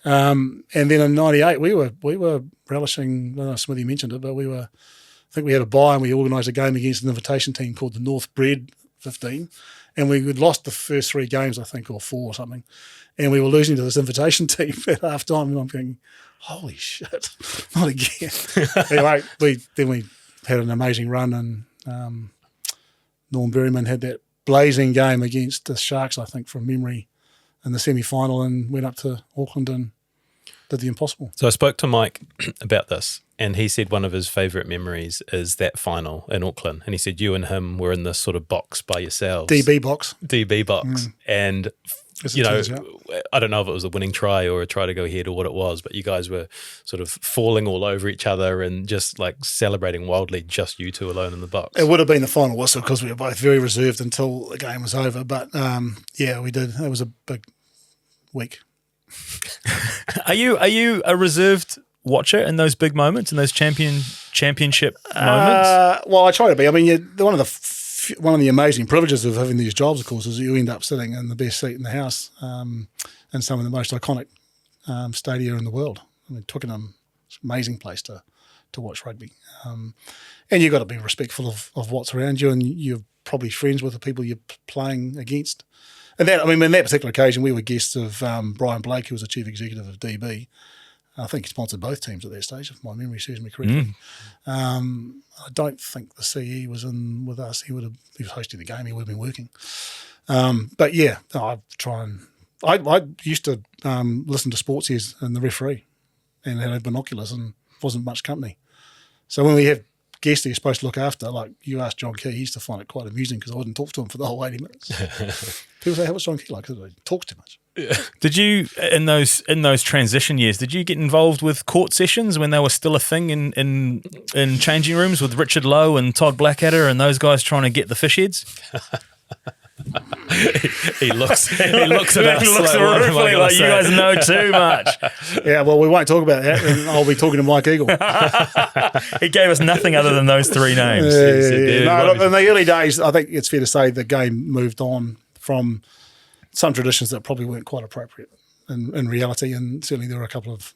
And then in 98, we were relishing, I don't know if Smithy mentioned it, but I think we had a bye and we organised a game against an invitation team called the North Bread 15, and we had lost the first 3 games, I think, or 4 or something, and we were losing to this invitation team at half time, and I'm thinking, holy shit, not again. Anyway, we had an amazing run, and Norm Berryman had that blazing game against the Sharks, I think, from memory, in the semi-final, and went up to Auckland and did the impossible. So I spoke to Mike about this, and he said one of his favourite memories is that final in Auckland. And he said you and him were in this sort of box by yourselves. DB box. And, I don't know if it was a winning try or a try to go ahead or what it was, but you guys were sort of falling all over each other and just like celebrating wildly, just you two alone in the box. It would have been the final whistle because we were both very reserved until the game was over. But, we did. It was a big week. Are you a reserved watcher in those big moments, in those championship moments? Well, I try to be. I mean, one of the amazing privileges of having these jobs, of course, is you end up sitting in the best seat in the house in some of the most iconic stadia in the world. I mean, Twickenham is an amazing place to watch rugby. And you've got to be respectful of what's around you, and you're probably friends with the people you're playing against. And in that particular occasion, we were guests of Brian Blake, who was the chief executive of DB. I think he sponsored both teams at that stage, if my memory serves me correctly. I don't think the CE was in with us. He was hosting the game. He would have been working. But yeah, I try and I used to listen to Sportsies and the referee, and had binoculars, and wasn't much company. So when we have guests that you're supposed to look after, like you asked John Key, he used to find it quite amusing because I wouldn't talk to him for the whole 80 minutes. People say, "How was John Key like?" Because he talks too much. Yeah. Did you in those transition years? Did you get involved with court sessions when they were still a thing in changing rooms with Richard Lowe and Todd Blackadder and those guys trying to get the fish heads? he looks at us like you guys know too much. Yeah, well, we won't talk about that, and I'll be talking to Mike Eagle. He gave us nothing other than those 3 names. No, look, in the early days, I think it's fair to say the game moved on from some traditions that probably weren't quite appropriate in reality, and certainly there were a couple of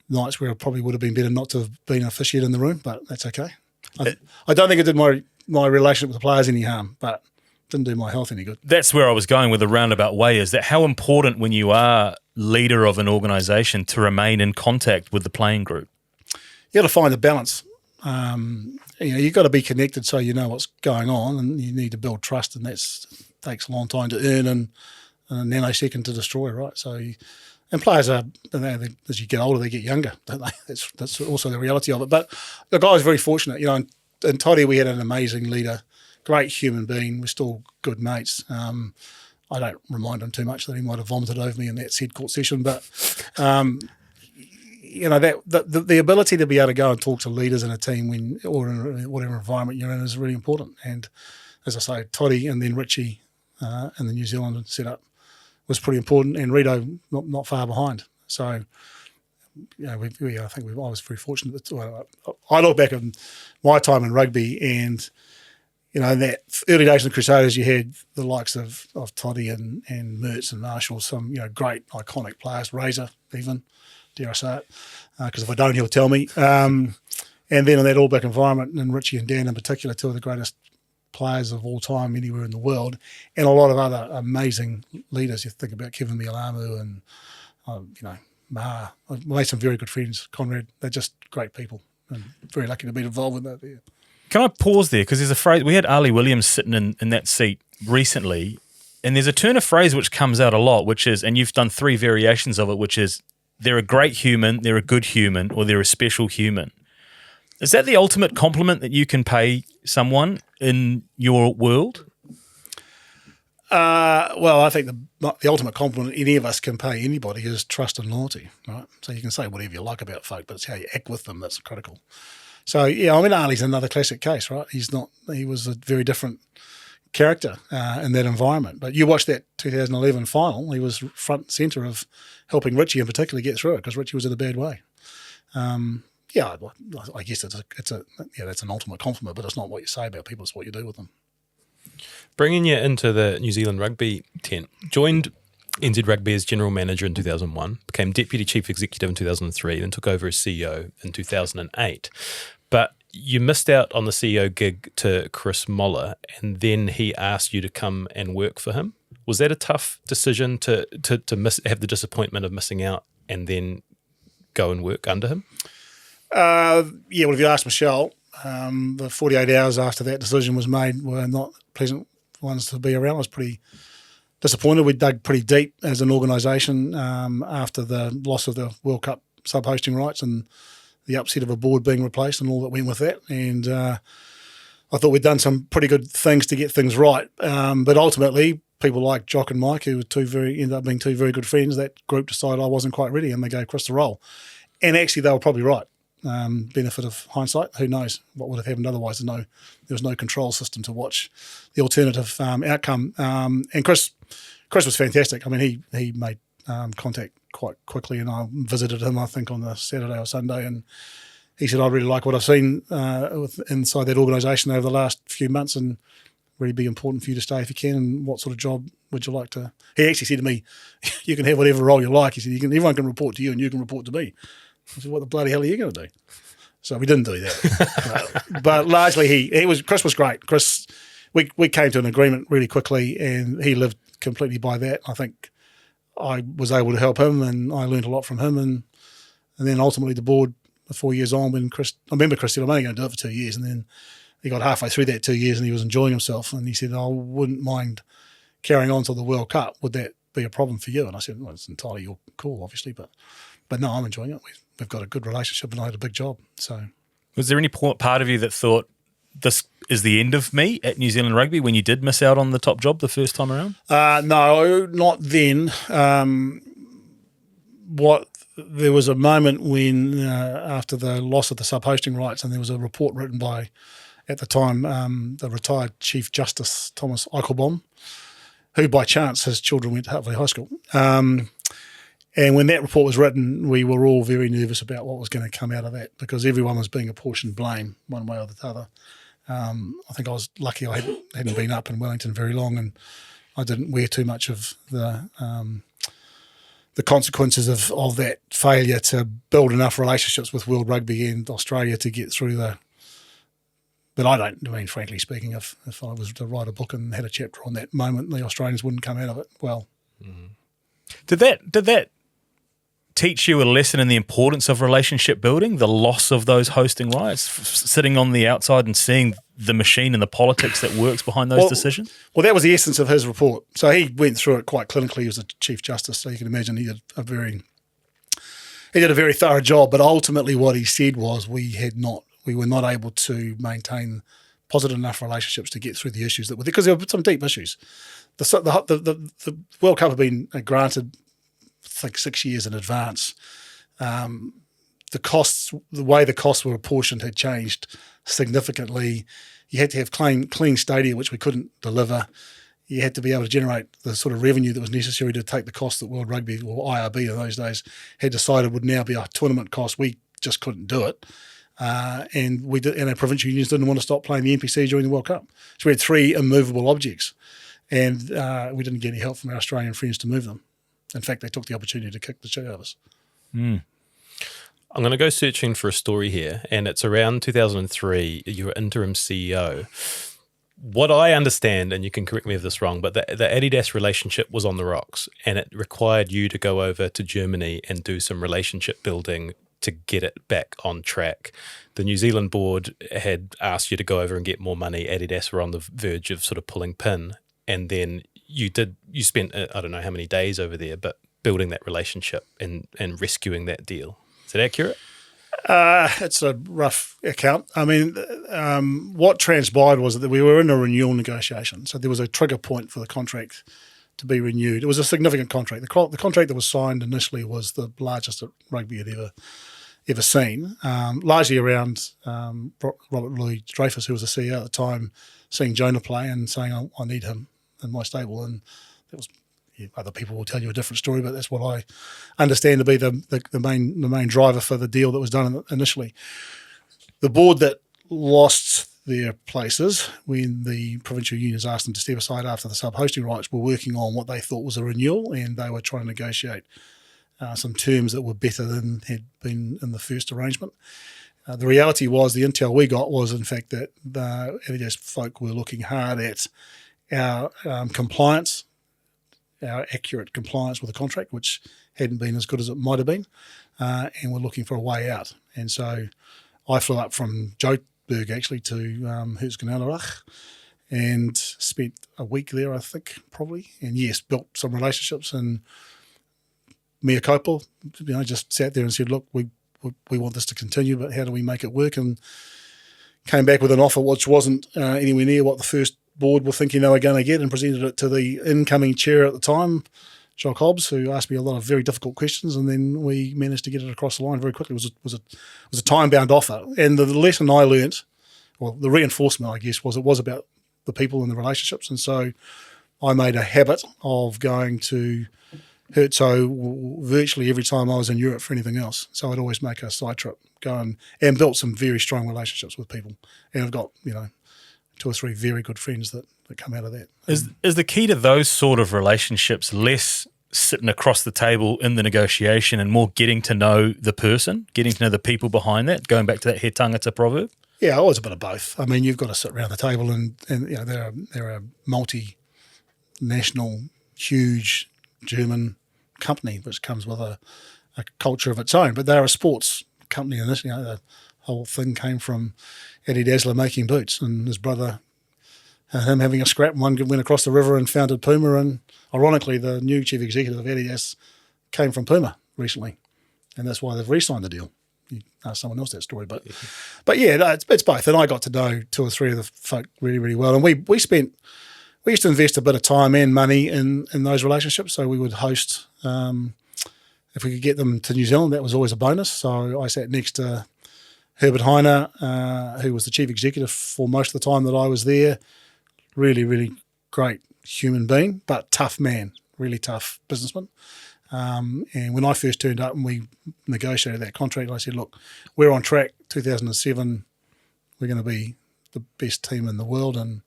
nights where it probably would have been better not to have been a fish head in the room, but that's okay. I don't think it did my relationship with the players any harm, but didn't do my health any good. That's where I was going with a roundabout way, is that how important when you are leader of an organisation to remain in contact with the playing group? You got to find a balance. You've got to be connected so you know what's going on, and you need to build trust, and that takes a long time to earn and a nanosecond to destroy, right? So, and players as you get older, they get younger, don't they? That's also the reality of it. But the guy was very fortunate. In Toddy we had an amazing leader, great human being. We're still good mates. I don't remind him too much that he might have vomited over me in that said court session, but that the ability to be able to go and talk to leaders in a team or in whatever environment you're in is really important. And as I say, Toddy and then Richie in the New Zealand setup was pretty important, and Rito not far behind. So, I think I was very fortunate. I look back at my time in rugby, and in that early days of the Crusaders, you had the likes of Toddy and Mertz and Marshall, some great iconic players, Razor even, dare I say it, because if I don't, he'll tell me. And then in that all-black environment, and Richie and Dan in particular, two of the greatest players of all time anywhere in the world, and a lot of other amazing leaders. You think about Kevin Mialamu and Maha. I've made some very good friends. Conrad, they're just great people, and very lucky to be involved with that there. Can I pause there? Because there's a phrase, we had Ali Williams sitting in that seat recently, and there's a turn of phrase which comes out a lot, which is, and you've done 3 variations of it, which is, they're a great human, they're a good human, or they're a special human. Is that the ultimate compliment that you can pay someone in your world? Well, I think the ultimate compliment any of us can pay anybody is trust and loyalty, right? So you can say whatever you like about folk, but it's how you act with them that's critical. So, Ali's another classic case, right? He was a very different character in that environment. But you watched that 2011 final, he was front and centre of helping Richie in particular get through it because Richie was in a bad way. I guess that's an ultimate compliment, but it's not what you say about people, it's what you do with them. Bringing you into the New Zealand rugby tent, joined NZ Rugby as general manager in 2001, became deputy chief executive in 2003, then took over as CEO in 2008. But you missed out on the CEO gig to Chris Moller, and then he asked you to come and work for him. Was that a tough decision to have the disappointment of missing out and then go and work under him? Well, if you ask Michelle, the 48 hours after that decision was made were not pleasant ones to be around. I was pretty disappointed. We dug pretty deep as an organisation after the loss of the World Cup sub-hosting rights and the upset of a board being replaced and all that went with that. And I thought we'd done some pretty good things to get things right. But ultimately, people like Jock and Mike, who ended up being two very good friends, that group decided I wasn't quite ready and they gave Chris the role. And actually, they were probably right. Benefit of hindsight, who knows what would have happened otherwise. There was no control system to watch the alternative outcome. And Chris was fantastic. I mean, he made contact quite quickly, and I visited him, I think, on the Saturday or Sunday, and he said, I really like what I've seen inside that organisation over the last few months, and really be important for you to stay if you can, and what sort of job would you like to... He actually said to me, you can have whatever role you like. He said, everyone can report to you and you can report to me. I said, what the bloody hell are you going to do? So we didn't do that. but largely Chris was great. Chris, we came to an agreement really quickly, and he lived completely by that. I think I was able to help him, and I learned a lot from him. And then ultimately the board, 4 years on, when I remember Chris said, I'm only going to do it for 2 years. And then he got halfway through that 2 years and he was enjoying himself. And he said, I wouldn't mind carrying on to the World Cup. Would that be a problem for you? And I said, well, it's entirely your call, obviously. But no, I'm enjoying it. We've got a good relationship and I had a big job. So, was there any part of you that thought this is the end of me at New Zealand Rugby when you did miss out on the top job the first time around? No, not then. There was a moment when after the loss of the sub-hosting rights, and there was a report written by, at the time, the retired Chief Justice Thomas Eichelbaum, who by chance his children went to Huttway High School. And when that report was written, we were all very nervous about what was going to come out of that, because everyone was being apportioned blame one way or the other. I think I was lucky I hadn't been up in Wellington very long, and I didn't wear too much of the consequences of that failure to build enough relationships with World Rugby and Australia to get through the... But frankly speaking, if I was to write a book and had a chapter on that moment, the Australians wouldn't come out of it well. Mm-hmm. Did that teach you a lesson in the importance of relationship building, the loss of those hosting rights, sitting on the outside and seeing the machine and the politics that works behind those decisions? Well, that was the essence of his report. So he went through it quite clinically. He was a Chief Justice, so you can imagine he did a very thorough job. But ultimately what he said was we were not able to maintain positive enough relationships to get through the issues that were there, because there were some deep issues. The World Cup had been granted, I think, 6 years in advance. the way the costs were apportioned had changed significantly. You had to have clean stadia, which we couldn't deliver. You had to be able to generate the sort of revenue that was necessary to take the cost that World Rugby, or IRB in those days, had decided would now be a tournament cost. We just couldn't do it. And our provincial unions didn't want to stop playing the NPC during the World Cup. So we had 3 immovable objects, and we didn't get any help from our Australian friends to move them. In fact, they took the opportunity to kick the shit out of us. I'm going to go searching for a story here, and it's around 2003. You were interim CEO. What I understand, and you can correct me if this is wrong, but the Adidas relationship was on the rocks, and it required you to go over to Germany and do some relationship building to get it back on track. The New Zealand board had asked you to go over and get more money. Adidas were on the verge of sort of pulling pin, and then you spent I don't know how many days over there, but building that relationship and rescuing that deal. Is that accurate? It's a rough account. I mean, what transpired was that we were in a renewal negotiation. So there was a trigger point for the contract to be renewed. It was a significant contract. The contract that was signed initially was the largest that rugby had ever seen, largely around Robert Louis Dreyfus, who was the CEO at the time, seeing Jonah play and saying, I need him in my stable. And that was... other people will tell you a different story, but that's what I understand to be the main driver for the deal that was done initially. The board that lost their places when the provincial unions asked them to step aside after the sub-hosting rights were working on what they thought was a renewal, and they were trying to negotiate some terms that were better than had been in the first arrangement. The reality was, the intel we got was, in fact, that the Adidas folk were looking hard at our compliance, our accurate compliance with the contract, which hadn't been as good as it might have been, and we're looking for a way out. And so I flew up from Joburg actually to Hertzgenalerach and spent a week there, I think, probably, and yes, built some relationships. And mea culpa, just sat there and said, look, we want this to continue, but how do we make it work? And came back with an offer which wasn't anywhere near what the first board were thinking they were going to get, and presented it to the incoming chair at the time, Jock Hobbs, who asked me a lot of very difficult questions, and then we managed to get it across the line very quickly. It was a time-bound offer. And the lesson I learnt, or the reinforcement, I guess, was it was about the people and the relationships. And so I made a habit of going to Herzo virtually every time I was in Europe for anything else. So I'd always make a side trip, go and built some very strong relationships with people. And I've got, 2 or 3 very good friends that come out of that. Is the key to those sort of relationships less sitting across the table in the negotiation and more getting to know the person, getting to know the people behind that, going back to that he tangata proverb? Yeah, always a bit of both. I mean, you've got to sit around the table and they're a multinational, huge German company which comes with a culture of its own, but they're a sports company, and this, the whole thing came from Eddie Dazzler making boots and his brother, him having a scrap. One went across the river and founded Puma, and ironically, the new chief executive of Adidas came from Puma recently, and that's why they've re-signed the deal. You ask someone else that story, but yeah, no, it's both. And I got to know 2 or 3 of the folk really, really well, and we used to invest a bit of time and money in those relationships. So we would host, if we could get them to New Zealand, that was always a bonus. So I sat next to Herbert Heine, who was the chief executive for most of the time that I was there. Really, really great human being, but tough man, really tough businessman. And when I first turned up and we negotiated that contract, I said, look, we're on track. 2007, we're going to be the best team in the world and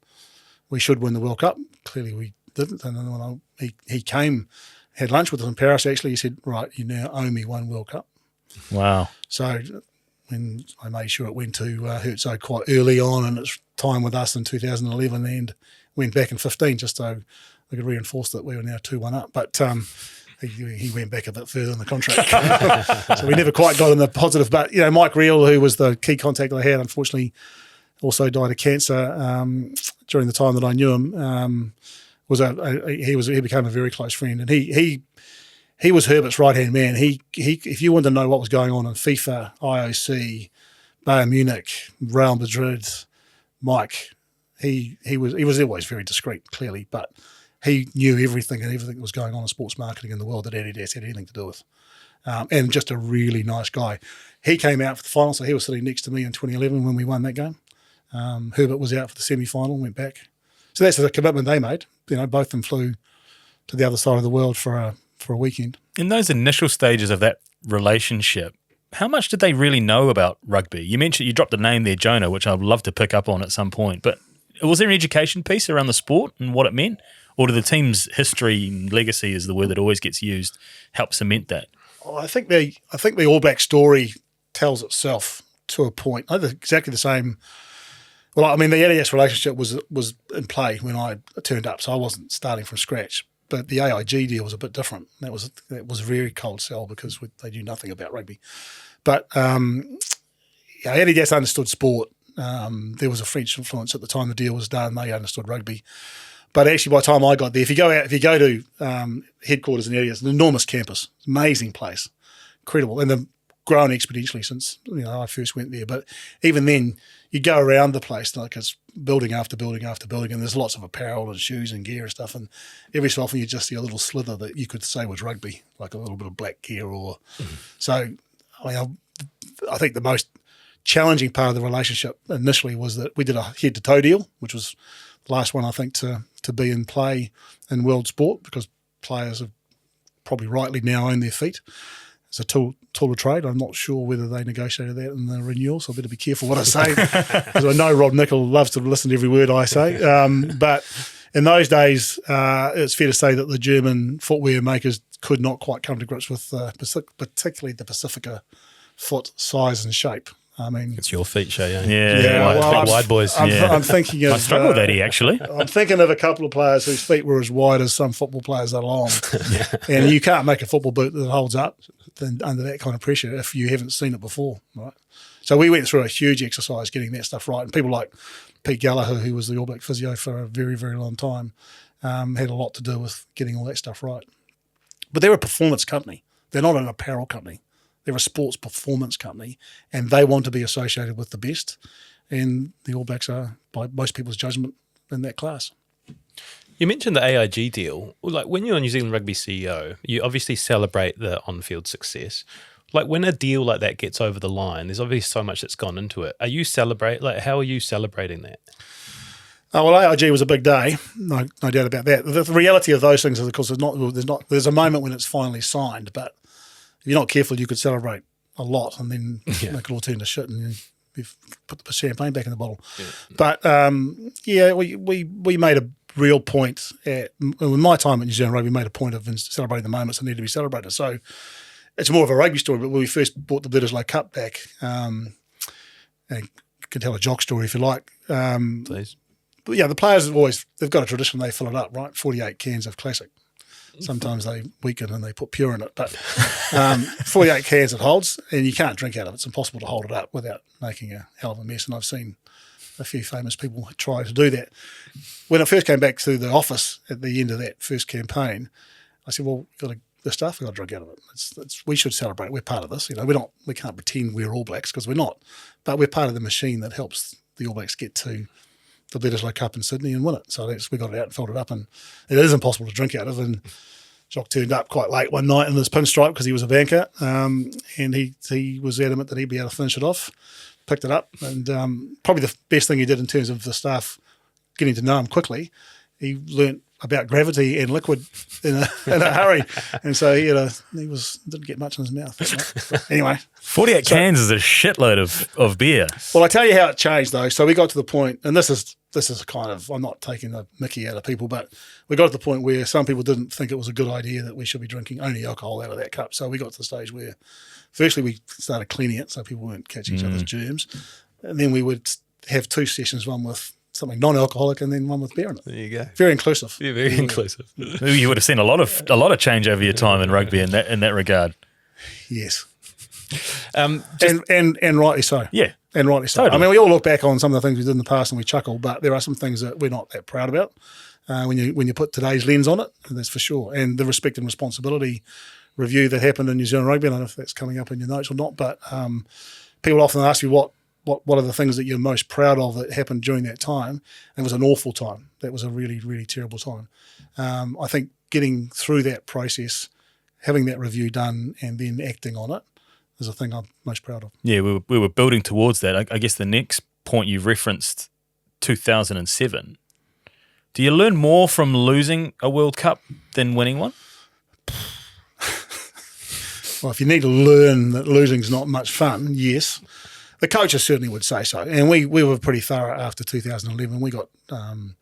we should win the World Cup. Clearly we didn't. And then when he came, had lunch with us in Paris, actually, he said, right, you now owe me 1 World Cup. Wow. So when I made sure it went to Herzo quite early on in its time with us in 2011 and went back in 15 just so we could reinforce that we were now 2-1 up. But he went back a bit further in the contract. So we never quite got in the positive. But, Mike Reel, who was the key contact I had, unfortunately also died of cancer during the time that I knew him. He became a very close friend, and he was Herbert's right-hand man. He if you wanted to know what was going on in FIFA, IOC, Bayern Munich, Real Madrid, Mike, he was always very discreet, clearly, but he knew everything that was going on in sports marketing in the world that Adidas had anything to do with. And just a really nice guy. He came out for the final, so he was sitting next to me in 2011 when we won that game. Herbert was out for the semi-final, went back. So that's the commitment they made. Both of them flew to the other side of the world for a weekend. In those initial stages of that relationship, how much did they really know about rugby? You mentioned, you dropped the name there, Jonah, which I'd love to pick up on at some point. But was there an education piece around the sport and what it meant? Or did the team's history and legacy, is the word that always gets used, help cement that? I think the All Black story tells itself to a point. I think exactly the same. Well, I mean, the Adidas relationship was in play when I turned up, so I wasn't starting from scratch. But the AIG deal was a bit different. That was a very cold sell because they knew nothing about rugby. But Adidas understood sport. There was a French influence at the time the deal was done. They understood rugby. But actually, by the time I got there, if you go to headquarters in Adidas, an enormous campus, amazing place, incredible, and they've grown exponentially since I first went there. But even then, you go around the place like it's building after building after building, and there's lots of apparel and shoes and gear and stuff. And every so often, you just see a little slither that you could say was rugby, like a little bit of black gear or. So, I think the most challenging part of the relationship initially was that we did a head-to-toe deal, which was the last one I think to be in play in world sport, because players have probably rightly now own their feet. It's a tool of trade. I'm not sure whether they negotiated that in the renewal, so I better be careful what I say, because I know Rob Nichol loves to listen to every word I say. But in those days, it's fair to say that the German footwear makers could not quite come to grips with particularly the Pacifica foot size and shape. I mean, it's your feet, Shay. Yeah, wide boys. I'm thinking of. I struggle with Eddie, actually. I'm thinking of a couple of players whose feet were as wide as some football players are long, and you can't make a football boot that holds up under that kind of pressure if you haven't seen it before, right? So we went through a huge exercise getting that stuff right, and people like Pete Gallagher, who was the All Black physio for a very, very long time, had a lot to do with getting all that stuff right. But they're a performance company. They're not an apparel company. They're a sports performance company, and they want to be associated with the best. And the All Blacks are, by most people's judgment, in that class. You mentioned the AIG deal. Like, when you're a New Zealand Rugby CEO, you obviously celebrate the on-field success. Like, when a deal like that gets over the line, there's obviously so much that's gone into it. How are you celebrating that? Oh, well, AIG was a big day, no doubt about that. The reality of those things is, of course, there's a moment when it's finally signed, but if you're not careful, you could celebrate a lot and then make it all turn to shit and you've put the champagne back in the bottle. Yeah. But, we made a real point in my time at New Zealand Rugby, we made a point of celebrating the moments that need to be celebrated. So it's more of a rugby story, but when we first brought the Bledisloe Cup back, and you can tell a jock story if you like. Please. But yeah, the players they've got a tradition, they fill it up, right? 48 cans of Classic. Sometimes they weaken and they put pure in it, but 48 cans it holds, and you can't drink out of it. It's impossible to hold it up without making a hell of a mess, and I've seen a few famous people try to do that. When I first came back to the office at the end of that first campaign, I said, well, the staff have got to drink out of it. We should celebrate. We're part of this. We can't pretend we're All Blacks because we're not, but we're part of the machine that helps the All Blacks get to the Bledisloe Cup in Sydney and win it. So we got it out and filled it up, and it is impossible to drink out of. And Jock turned up quite late one night in his pinstripe because he was a banker, and he was adamant that he'd be able to finish it off. Picked it up, and probably the best thing he did in terms of the staff getting to know him quickly, he learnt about gravity and liquid in a hurry, and so he didn't get much in his mouth. But anyway, 48 cans is a shitload of beer. Well, I tell you how it changed though. So we got to the point, and this is kind of, I'm not taking the mickey out of people, but we got to the point where some people didn't think it was a good idea that we should be drinking only alcohol out of that cup. So we got to the stage where, firstly, we started cleaning it so people weren't catching each other's germs, and then we would have two sessions, one with something non-alcoholic and then one with beer in it. There you go. Very inclusive. Yeah, very inclusive. You would have seen a lot of change over your time in rugby in that regard. Yes. And rightly so. Yeah. And rightly so. Totally. I mean, we all look back on some of the things we did in the past and we chuckle, but there are some things that we're not that proud about when you put today's lens on it, that's for sure. And the respect and responsibility review that happened in New Zealand Rugby, I don't know if that's coming up in your notes or not, but people often ask me what what are the things that you're most proud of that happened during that time? And it was an awful time. That was a really, really terrible time. I think getting through that process, having that review done, and then acting on it is the thing I'm most proud of. Yeah, we were building towards that. I guess the next point you referenced, 2007. Do you learn more from losing a World Cup than winning one? Well, if you need to learn that losing's not much fun, yes. The coaches certainly would say so. And we were pretty thorough after 2011. We got Don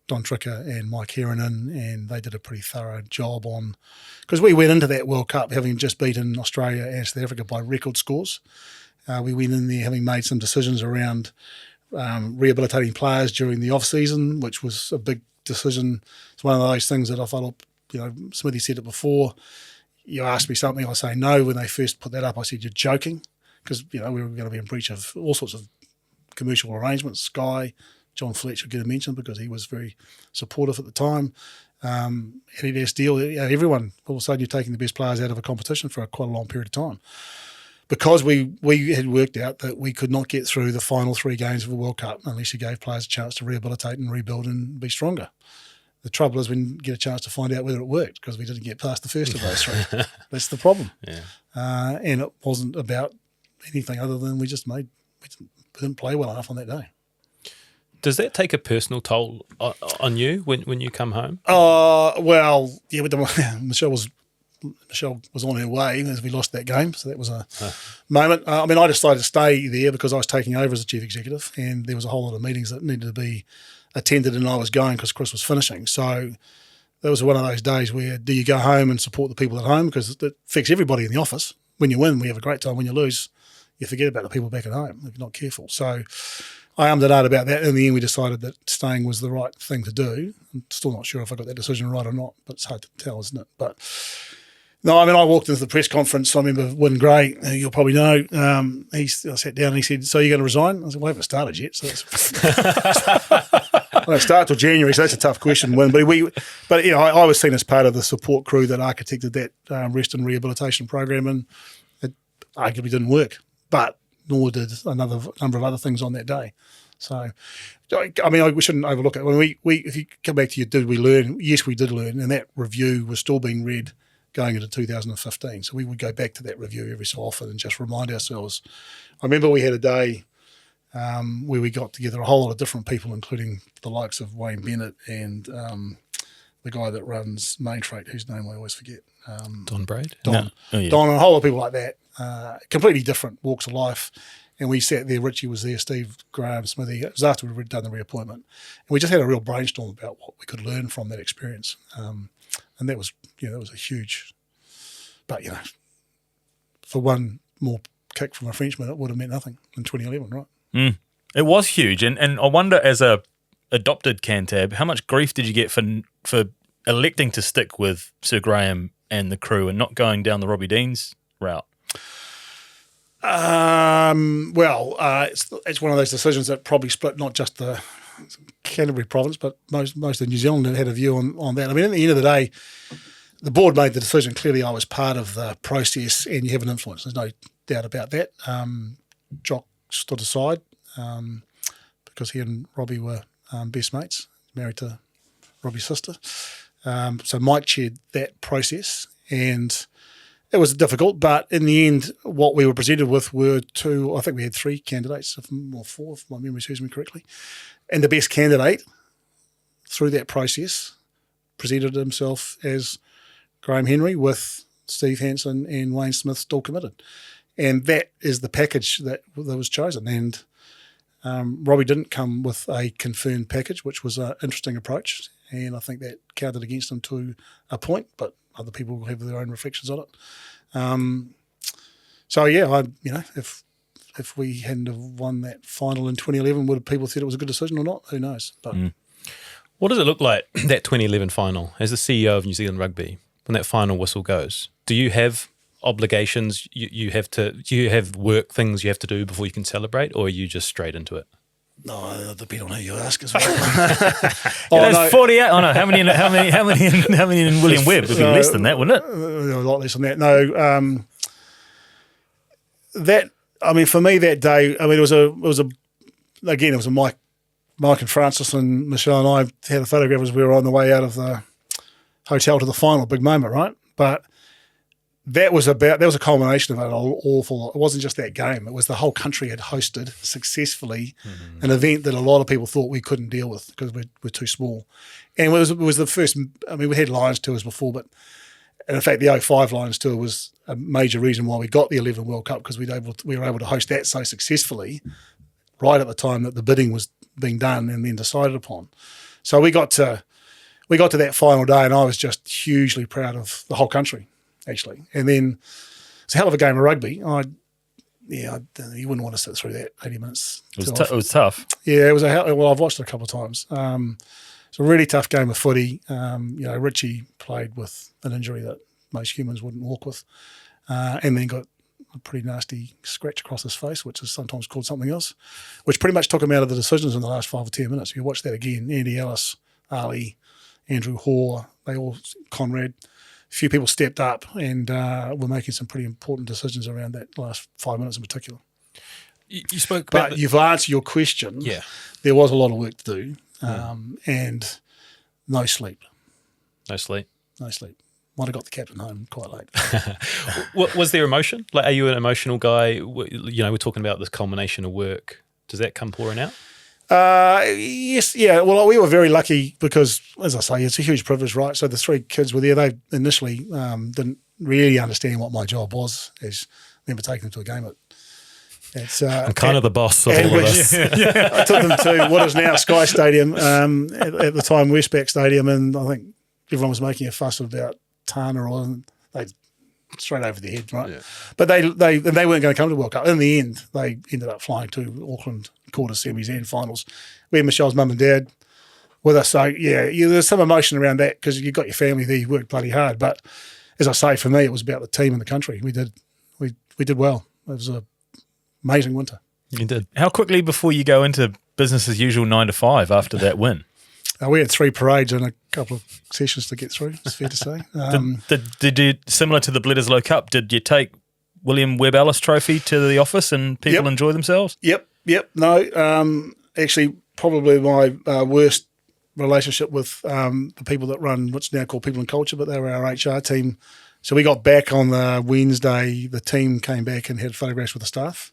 Tricker and Mike Heron in, and they did a pretty thorough job on, because we went into that World Cup having just beaten Australia and South Africa by record scores. We went in there having made some decisions around rehabilitating players during the off-season, which was a big decision. It's one of those things that I felt, Smithy said it before. You asked me something, I say no. When they first put that up, I said, you're joking, because we were going to be in breach of all sorts of commercial arrangements. Sky, John Fletcher get a mention because he was very supportive at the time. Adidas deal, everyone, all of a sudden you're taking the best players out of a competition for quite a long period of time. Because we had worked out that we could not get through the final 3 games of the World Cup unless you gave players a chance to rehabilitate and rebuild and be stronger. The trouble is we didn't get a chance to find out whether it worked because we didn't get past the first of those 3. That's the problem. Yeah. And it wasn't about anything other than we didn't play well enough on that day. Does that take a personal toll on you when you come home? Well, yeah, Michelle was on her way as we lost that game, so that was a moment. I decided to stay there because I was taking over as the chief executive, and there was a whole lot of meetings that needed to be attended, and I was going because Chris was finishing. So that was one of those days where do you go home and support the people at home, because it affects everybody in the office. When you win, we have a great time. When you lose, you forget about the people back at home if you're not careful. So I ummed and ahed about that. In the end, we decided that staying was the right thing to do. I'm still not sure if I got that decision right or not, but it's hard to tell, isn't it? But no, I walked into the press conference. I remember Wyn Gray, who you'll probably know. I sat down and he said, "So you're going to resign?" I said, "Well, I haven't started yet." So I don't start till January, so that's a tough question, Wyn. But I was seen as part of the support crew that architected that rest and rehabilitation program, and it arguably didn't work, but nor did another number of other things on that day. So, we shouldn't overlook it. When if you come back to did we learn? Yes, we did learn, and that review was still being read going into 2015. So we would go back to that review every so often and just remind ourselves. I remember we had a day where we got together a whole lot of different people, including the likes of Wayne Bennett and the guy that runs Main Freight, whose name I always forget. Don Braid? Don. No. Oh, yeah. Don and a whole lot of people like that, completely different walks of life. And we sat there, Richie was there, Steve, Graham, Smithy. It was after we'd done the reappointment. And we just had a real brainstorm about what we could learn from that experience. And that was, that was a huge, but, for one more kick from a Frenchman, it would have meant nothing in 2011, right? It was huge. And I wonder, as a adopted Cantab, how much grief did you get for electing to stick with Sir Graham and the crew and not going down the Robbie Deans route? It's one of those decisions that probably split not just the Canterbury province, but most of New Zealand had a view on that. At the end of the day, the board made the decision. Clearly, I was part of the process, and you have an influence. There's no doubt about that. Jock stood aside because he and Robbie were best mates, married to Robbie's sister. So Mike chaired that process, and it was difficult, but in the end, what we were presented with were I think we had 3 candidates, or 4, if my memory serves me correctly. And the best candidate through that process presented himself as Graham Henry, with Steve Hansen and Wayne Smith still committed. And that is the package that was chosen. And Robbie didn't come with a confirmed package, which was an interesting approach. And I think that counted against him to a point, but other people will have their own reflections on it. If we hadn't have won that final in 2011, would have people said it was a good decision or not? Who knows? But what does it look like, that 2011 final, as the CEO of New Zealand Rugby, when that final whistle goes? Do you have obligations? Do you have work things you have to do before you can celebrate, or are you just straight into it? No, it'll depend on who you ask as well. There's 48. Oh no, how many in William Webb? It would be less than that, wouldn't it? A lot less than that. No, I mean, for me that day, I mean, it was a Mike and Francis and Michelle and I had a photograph as we were on the way out of the hotel to the final, big moment, right? But that was a culmination of an awful. It wasn't just that game; it was the whole country had hosted successfully an event that a lot of people thought we couldn't deal with because we're too small. And it was the first. I mean, we had Lions tours before, but and in fact, the 05 Lions tour was a major reason why we got the 11 World Cup because we were able to host that so successfully, right at the time that the bidding was being done and then decided upon. So we got to that final day, and I was just hugely proud of the whole country, actually. And then it's a hell of a game of rugby. You wouldn't want to sit through that 80 minutes. It was tough. Yeah, it was well, I've watched it a couple of times. It's a really tough game of footy. Richie played with an injury that most humans wouldn't walk with, and then got a pretty nasty scratch across his face, which is sometimes called something else, which pretty much took him out of the decisions in the last 5 or 10 minutes. If you watch that again, Andy Ellis, Ali, Andrew Hoare, Conrad, a few people stepped up and were making some pretty important decisions around that last 5 minutes in particular. You spoke about But you've answered your question. Yeah. There was a lot of work to do, and no sleep. No sleep. No sleep. Might have got the captain home quite late. Was there emotion? Like, are you an emotional guy? We're talking about this culmination of work. Does that come pouring out? Yes, yeah. Well, we were very lucky because, as I say, it's a huge privilege, right? So the 3 kids were there. They initially didn't really understand what my job was. As I remember taking them to a game I'm kind of the boss of all of this. I took them to what is now Sky Stadium, at the time Westpac Stadium, and I think everyone was making a fuss about Tana, or they straight over their head, right? Yeah. But they weren't going to come to the World Cup. In the end, they ended up flying to Auckland quarter semis and finals. We had Michelle's mum and dad with us. So yeah, there's some emotion around that because you've got your family there. You worked bloody hard, but as I say, for me, it was about the team and the country. We did well. It was an amazing winter. You did. How quickly before you go into business as usual 9 to 5 after that win? We had 3 parades and a couple of sessions to get through, it's fair to say. Did you, similar to the Blitters Low Cup, did you take William Webb Ellis Trophy to the office and people enjoy themselves? Yep. No, actually, probably my worst relationship with the people that run what's now called People and Culture, but they were our HR team. So we got back on the Wednesday, the team came back and had photographs with the staff.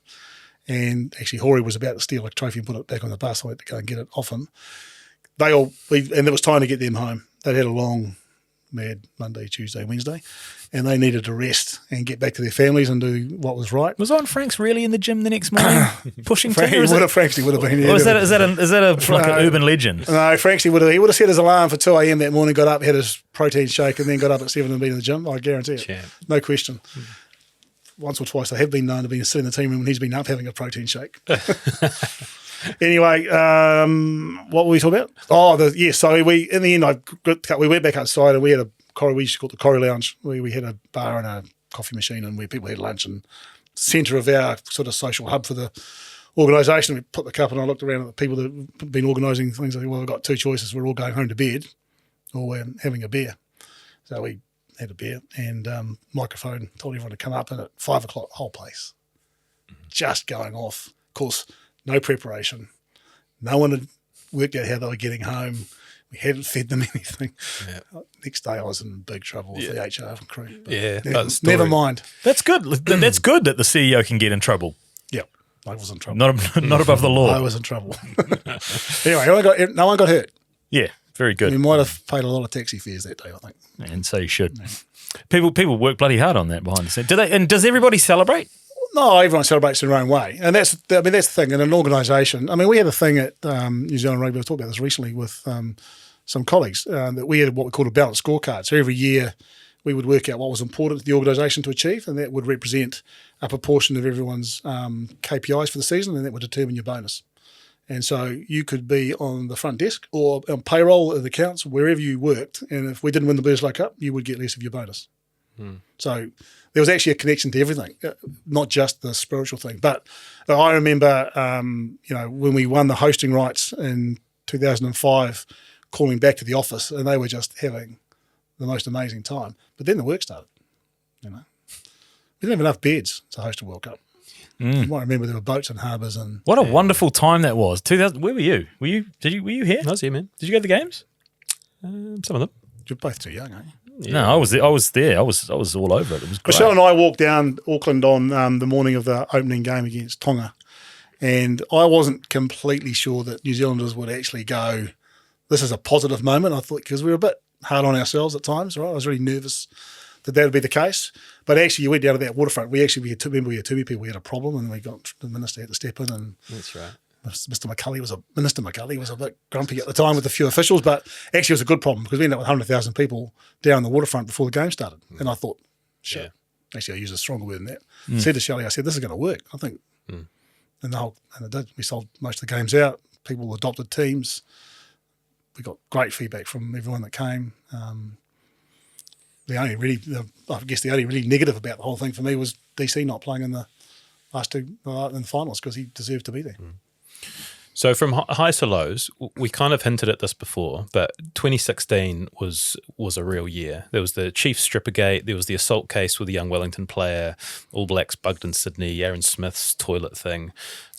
And actually, Horry was about to steal a trophy and put it back on the bus. I had to go and get it off him. And there was time to get them home. They'd had a long, mad Monday, Tuesday, Wednesday, and they needed to rest and get back to their families and do what was right. Was Owen Franks really in the gym the next morning pushing Frankie would have been. Yeah, is that like an urban legend? No, Frankie would have set his alarm for 2 a.m. that morning, got up, had his protein shake, and then got up at 7 and been in the gym. I guarantee it. Yeah. No question. Once or twice I have been known to be sitting in the team room when he's been up having a protein shake. Anyway, what were we talking about? So we in the end, we went back outside and we had we used to call it the Corrie Lounge. We had a bar and a coffee machine and where people had lunch, and centre of our sort of social hub for the organisation. We put the cup and I looked around at the people that have been organising things. I think, well, we've got 2 choices. We're all going home to bed or we're having a beer. So we had a beer and microphone, told everyone to come up, and at 5 o'clock, the whole place just going off. Of course, no preparation. No one had worked out how they were getting home. We hadn't fed them anything. Yeah. Next day I was in big trouble with the HR and crew. Never mind. That's good. That's good that the CEO can get in trouble. Yeah, I was in trouble. Not above the law. I was in trouble. Anyway, no one got hurt. Yeah, very good. We might have paid a lot of taxi fares that day, I think. And so you should. Yeah. People work bloody hard on that behind the scenes. And does everybody celebrate? No, everyone celebrates in their own way, and that's the thing. In an organisation, we had a thing at New Zealand Rugby. I've talked about this recently with some colleagues that we had what we called a balanced scorecard. So every year we would work out what was important to the organisation to achieve, and that would represent a proportion of everyone's KPIs for the season, and that would determine your bonus. And so you could be on the front desk or on payroll at the accounts, wherever you worked, and if we didn't win the Blitters Low Cup, you would get less of your bonus. So there was actually a connection to everything, not just the spiritual thing. But I remember, when we won the hosting rights in 2005, calling back to the office, and they were just having the most amazing time. But then the work started. We didn't have enough beds to host a World Cup. You might remember there were boats and harbours and What a wonderful time that was. 2000. Where were you? Were you here? I was here, man. Did you go to the games? Some of them. you're both too young, aren't you? No, I was there. I was all over it. It was great. Michelle and I walked down Auckland on the morning of the opening game against Tonga, and I wasn't completely sure that New Zealanders would actually go, this is a positive moment. I thought, because we were a bit hard on ourselves at times, right? I was really nervous that would be the case. But actually, you went down to that waterfront. We had two people. We had a problem, and we got the minister had to step in, and That's right. Minister McCauley was a bit grumpy at the time with a few officials, but actually it was a good problem because we ended up with 100,000 people down the waterfont before the game started. And I thought, shit. Yeah. Actually, I used a stronger word than that. Said to Shelley, I said, this is going to work, I think. And it did. We sold most of the games out. People adopted teams. We got great feedback from everyone that came. The only really negative about the whole thing for me was DC not playing in the last two in the finals because he deserved to be there. So from highs to lows, we kind of hinted at this before, but 2016 was a real year. There was the Chiefs Strippergate, there was the assault case with the young Wellington player, All Blacks bugged in Sydney, Aaron Smith's toilet thing.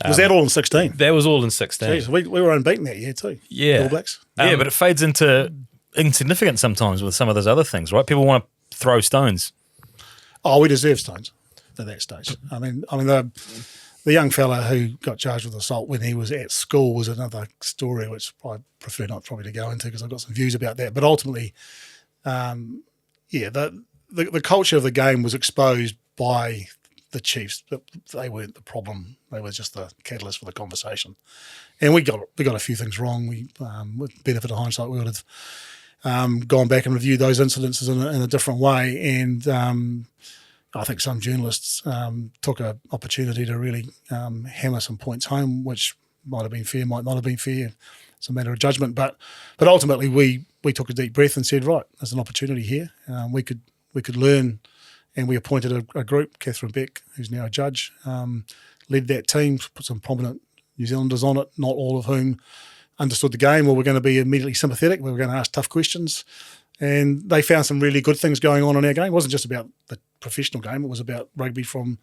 Was that all in 16? That was all in 16. Jeez, we were unbeaten that year too. Yeah. All Blacks. Yeah, but it fades into insignificance sometimes with some of those other things, right? People want to throw stones. Oh, we deserve stones at that stage. I mean, the young fella who got charged with assault when he was at school was another story, which I prefer not probably to go into because I've got some views about that. But ultimately, the culture of the game was exposed by the Chiefs. They weren't the problem; they were just the catalyst for the conversation. And we got a few things wrong. We, with benefit of hindsight, we would have gone back and reviewed those incidences in a different way. And I think some journalists took an opportunity to really hammer some points home, which might have been fair, might not have been fair. It's a matter of judgment. But ultimately, we took a deep breath and said, right, there's an opportunity here. We could learn, and we appointed a group. Catherine Beck, who's now a judge, led that team, put some prominent New Zealanders on it, not all of whom understood the game or were going to be immediately sympathetic. We were going to ask tough questions. And they found some really good things going on in our game. It wasn't just about the professional game. It was about rugby from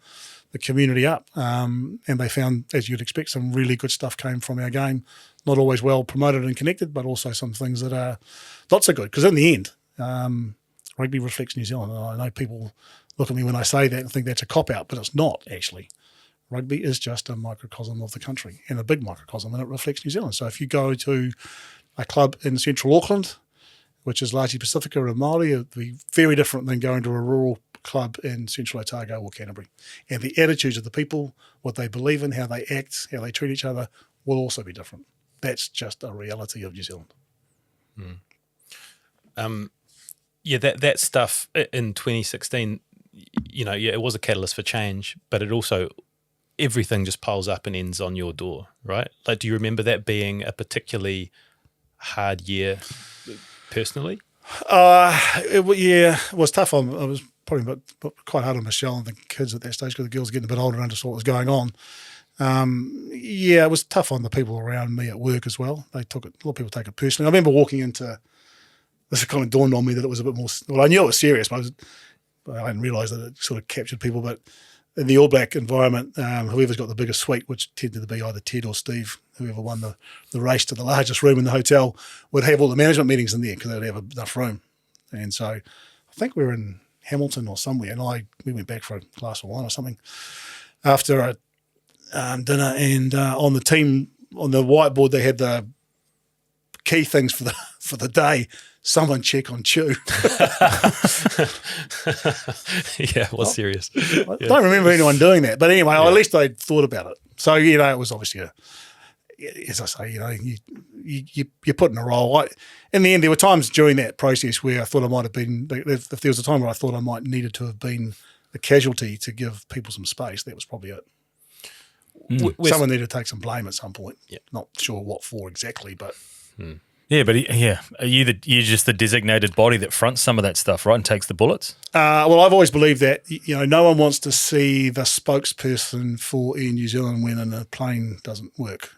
the community up. And they found, as you'd expect, some really good stuff came from our game. Not always well promoted and connected, but also some things that are not so good. Because in the end, rugby reflects New Zealand. And I know people look at me when I say that and think that's a cop-out, but it's not, actually. Rugby is just a microcosm of the country and a big microcosm, and it reflects New Zealand. So if you go to a club in central Auckland, which is largely Pacifica and Māori, it would be very different than going to a rural club in central Otago or Canterbury. And the attitudes of the people, what they believe in, how they act, how they treat each other, will also be different. That's just a reality of New Zealand. That stuff in 2016, it was a catalyst for change, but it also, everything just piles up and ends on your door, right? Like, do you remember that being a particularly hard year personally? It was tough. I was probably quite hard on Michelle and the kids at that stage because the girls were getting a bit older and understood what was going on. It was tough on the people around me at work as well. A lot of people take it personally. I remember walking into, this kind of dawned on me that it was a bit more, well, I knew it was serious, but I didn't realise that it sort of captured people. But in the All Black environment, whoever's got the biggest suite, which tended to be either Ted or Steve, whoever won the race to the largest room in the hotel, would have all the management meetings in there because they'd have enough room. And so I think we were in Hamilton or somewhere, and we went back for a glass of wine or something after a dinner, and on the whiteboard they had the key things for the day. Someone check on Tew. Yeah, it was serious. I don't remember anyone doing that, but anyway, at least they thought about it. So it was obviously as I say, you put in a role. In the end, there were times during that process where I thought I might have been. If there was a time where I thought I might needed to have been the casualty to give people some space, that was probably it. Someone needed to take some blame at some point. Yeah. Not sure what for exactly, but. Yeah, but are you're just the designated body that fronts some of that stuff, right, and takes the bullets? Well, I've always believed that no one wants to see the spokesperson for Air New Zealand when a plane doesn't work,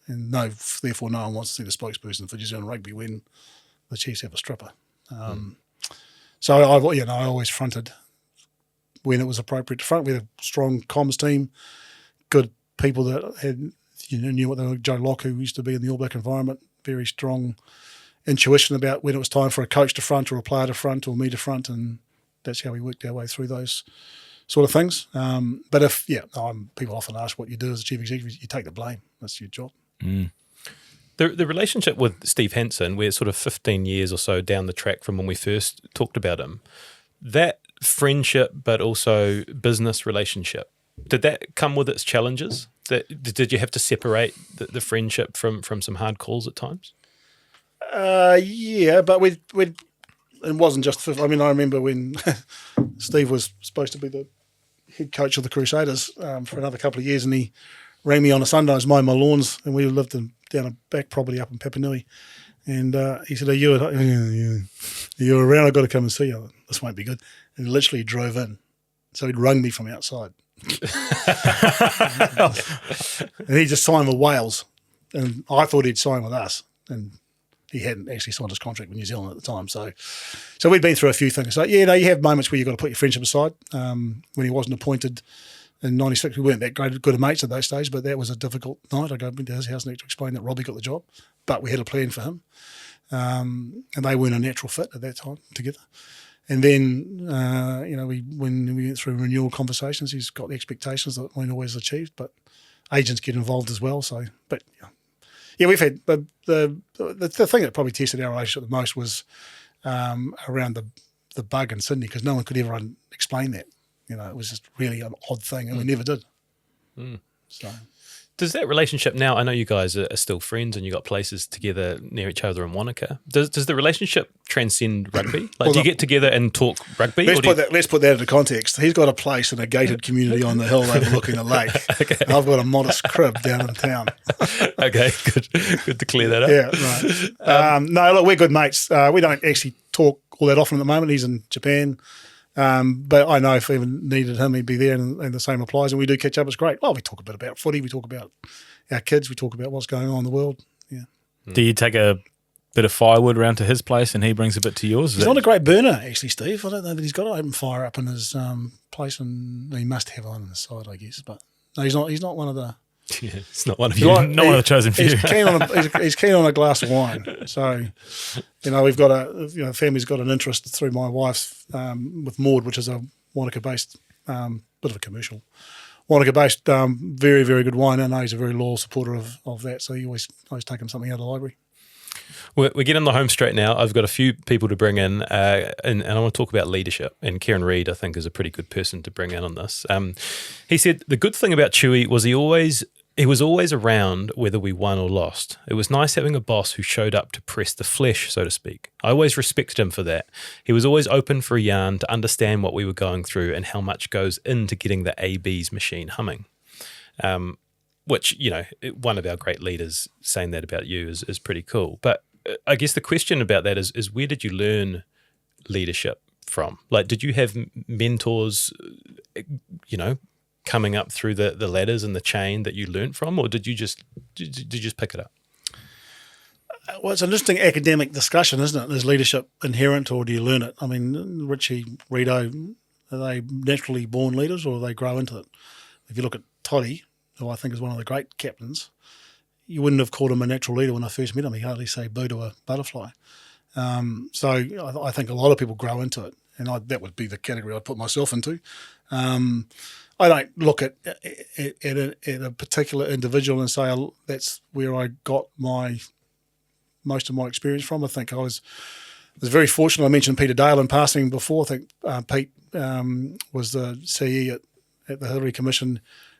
and therefore no one wants to see the spokesperson for New Zealand Rugby when the Chiefs have a stripper. So I always fronted when it was appropriate to front. We had a strong comms team, good people that had knew what they were. Joe Locke, who used to be in the All Black environment, very strong intuition about when it was time for a coach to front or a player to front or me to front, and that's how we worked our way through those sort of things. But people often ask what you do as a chief executive. You take the blame. That's your job. Mm. The relationship with Steve Hansen, we're sort of 15 years or so down the track from when we first talked about him, that friendship but also business relationship, did that come with its challenges? Did you have to separate the friendship from some hard calls at times? Yeah, but it wasn't just. I mean, I remember when Steve was supposed to be the head coach of the Crusaders for another couple of years, and he rang me on a Sunday. I was mowing my lawns, and we lived down a back property up in Papanui. And he said, "Are you around? I've got to come and see you. This won't be good." And he literally drove in, so he'd rung me from outside, and he just signed with Wales, and I thought he'd sign with us, and he hadn't actually signed his contract with New Zealand at the time. So we'd been through a few things. So, you have moments where you've got to put your friendship aside. When he wasn't appointed in 96, we weren't that good of mates at those stages, but that was a difficult night. I go into his house and to explain that Robbie got the job, but we had a plan for him. And they weren't a natural fit at that time together. And then, when we went through renewal conversations, he's got the expectations that weren't always achieved, but agents get involved as well. So, but we've had the thing that probably tested our relationship the most was around the bug in Sydney, because no one could ever explain that. It was just really an odd thing, and we never did. Mm. So, does that relationship now? I know you guys are still friends, and you got places together near each other in Wanaka. Does the relationship transcend rugby? Like, do you get together and talk rugby? Let's put that into context. He's got a place in a gated community on the hill overlooking the lake. Okay. And I've got a modest crib down in town. Okay, good to clear that up. Yeah, right. No, look, we're good mates. We don't actually talk all that often at the moment. He's in Japan. But I know if we even needed him, he'd be there, and the same applies. And we do catch up. It's great. Well, we talk a bit about footy. We talk about our kids. We talk about what's going on in the world. Yeah. Do you take a bit of firewood around to his place and he brings a bit to yours? He's not a great burner, actually, Steve. I don't know that he's got an open fire up in his place, and he must have one on the side, I guess. But no, he's not. He's not one of the. Yeah, it's not one of you. Not one of the chosen few. He's keen on a glass of wine. So, we've got family's got an interest through my wife's with Maud, which is a Wanaka-based, bit of a commercial, Wanaka-based, very, very good wine. I know he's a very loyal supporter of that. So he always take him something out of the library. We're getting the home straight now. I've got a few people to bring in, and I want to talk about leadership. And Kieran Reid, I think, is a pretty good person to bring in on this. He said the good thing about Chewy was he was always around whether we won or lost. It was nice having a boss who showed up to press the flesh, so to speak. I always respected him for that. He was always open for a yarn to understand what we were going through and how much goes into getting the AB's machine humming. Which, one of our great leaders saying that about you is pretty cool. But I guess the question about that is where did you learn leadership from? Like, did you have mentors, coming up through the ladders and the chain that you learned from, or did you just pick it up? Well, it's an interesting academic discussion, isn't it? Is leadership inherent, or do you learn it? I mean, Richie, Rito, are they naturally born leaders, or do they grow into it? If you look at Toddy, who I think is one of the great captains, you wouldn't have called him a natural leader when I first met him. He hardly say boo to a butterfly. So I think a lot of people grow into it, and that would be the category I'd put myself into. I don't look at a particular individual and say that's where I got most of my experience from. I think I was very fortunate. I mentioned Peter Dale in passing before. I think Pete was the CE at the Hillary Commission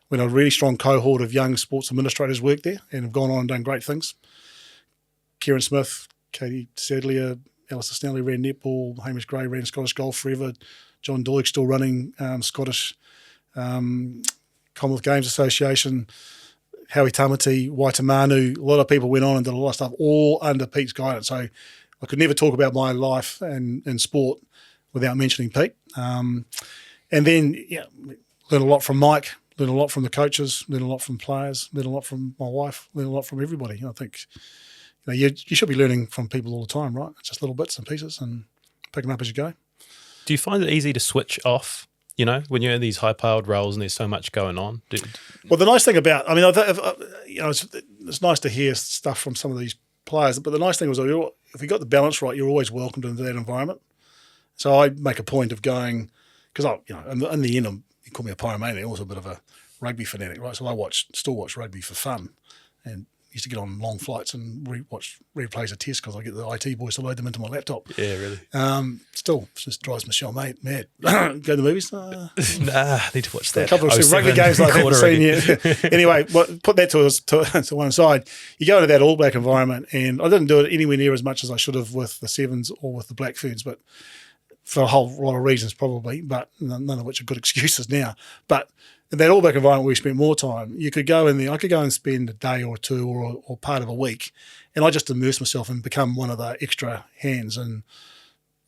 when a really strong cohort of young sports administrators worked there and have gone on and done great things. Kieran Smith, Katie Sadlier, Alistair Stanley ran netball, Hamish Gray ran Scottish golf forever, John Doig still running Scottish Commonwealth Games Association, Howie Tamati, Waitamanu, a lot of people went on and did a lot of stuff all under Pete's guidance. So I could never talk about my life and sport without mentioning Pete. And then learned a lot from Mike, learned a lot from the coaches, learned a lot from players, learned a lot from my wife, learned a lot from everybody. I think you should be learning from people all the time, right? Just little bits and pieces and pick them up as you go. Do you find it easy to switch off You know, when you're in these high-powered roles and there's so much going on. Well, the nice thing about, I mean, it's nice to hear stuff from some of these players, but the nice thing was if you got the balance right, you're always welcomed into that environment. So I make a point of going, because in the end, you call me a pyromaniac, I'm also a bit of a rugby fanatic, right? So I still watch rugby for fun, and used to get on long flights and watch replays of tests because I get the IT boys to load them into my laptop. Yeah, really. Still, just drives Michelle mad. Go to the movies? Nah, I need to watch that. A couple of rugby games I haven't seen yet. Anyway, put that to one side. You go into that All Black environment, and I didn't do it anywhere near as much as I should have with the Sevens or with the Black Ferns, but for a whole lot of reasons probably, but none of which are good excuses now. But in that All Black environment where we spent more time, you could go in there. I could go and spend a day or two or part of a week, and I just immerse myself and become one of the extra hands and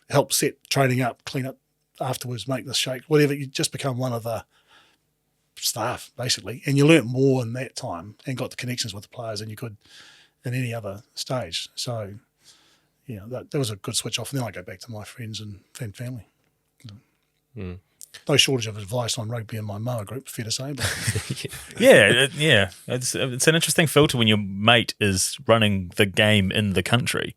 help set training up, clean up afterwards, make the shake, whatever. You just become one of the staff, basically. And you learnt more in that time and got the connections with the players than you could in any other stage. So, yeah, that was a good switch off. And then I go back to my friends and family. Mm. No shortage of advice on rugby in my mower group, fair to say. But Yeah. It's an interesting filter when your mate is running the game in the country.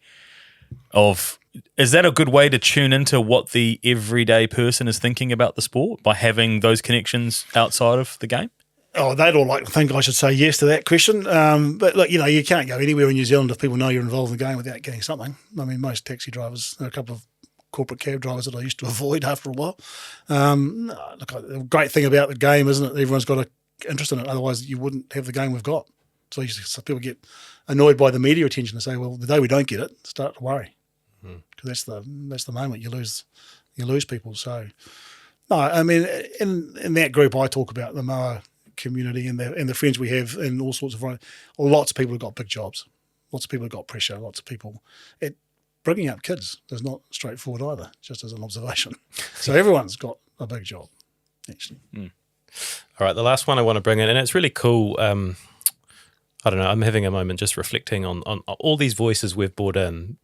Is that a good way to tune into what the everyday person is thinking about the sport by having those connections outside of the game? Oh, they'd all like to think I should say yes to that question. But look, you can't go anywhere in New Zealand if people know you're involved in the game without getting something. I mean, most taxi drivers, there are a couple of corporate cab drivers that I used to avoid after a while. Look, the great thing about the game, isn't it? Everyone's got an interest in it. Otherwise, you wouldn't have the game we've got. So people get annoyed by the media attention and say, well, the day we don't get it, start to worry. Because that's the moment you lose people. So, no, I mean, in that group, I talk about the mower community and the friends we have and all sorts of lots of people have got big jobs. Lots of people have got pressure. Lots of people. Bringing up kids is not straightforward either, just as an observation. So everyone's got a big job, actually. All right, the last one I want to bring in, and it's really cool. I don't know, I'm having a moment just reflecting on all these voices we've brought in.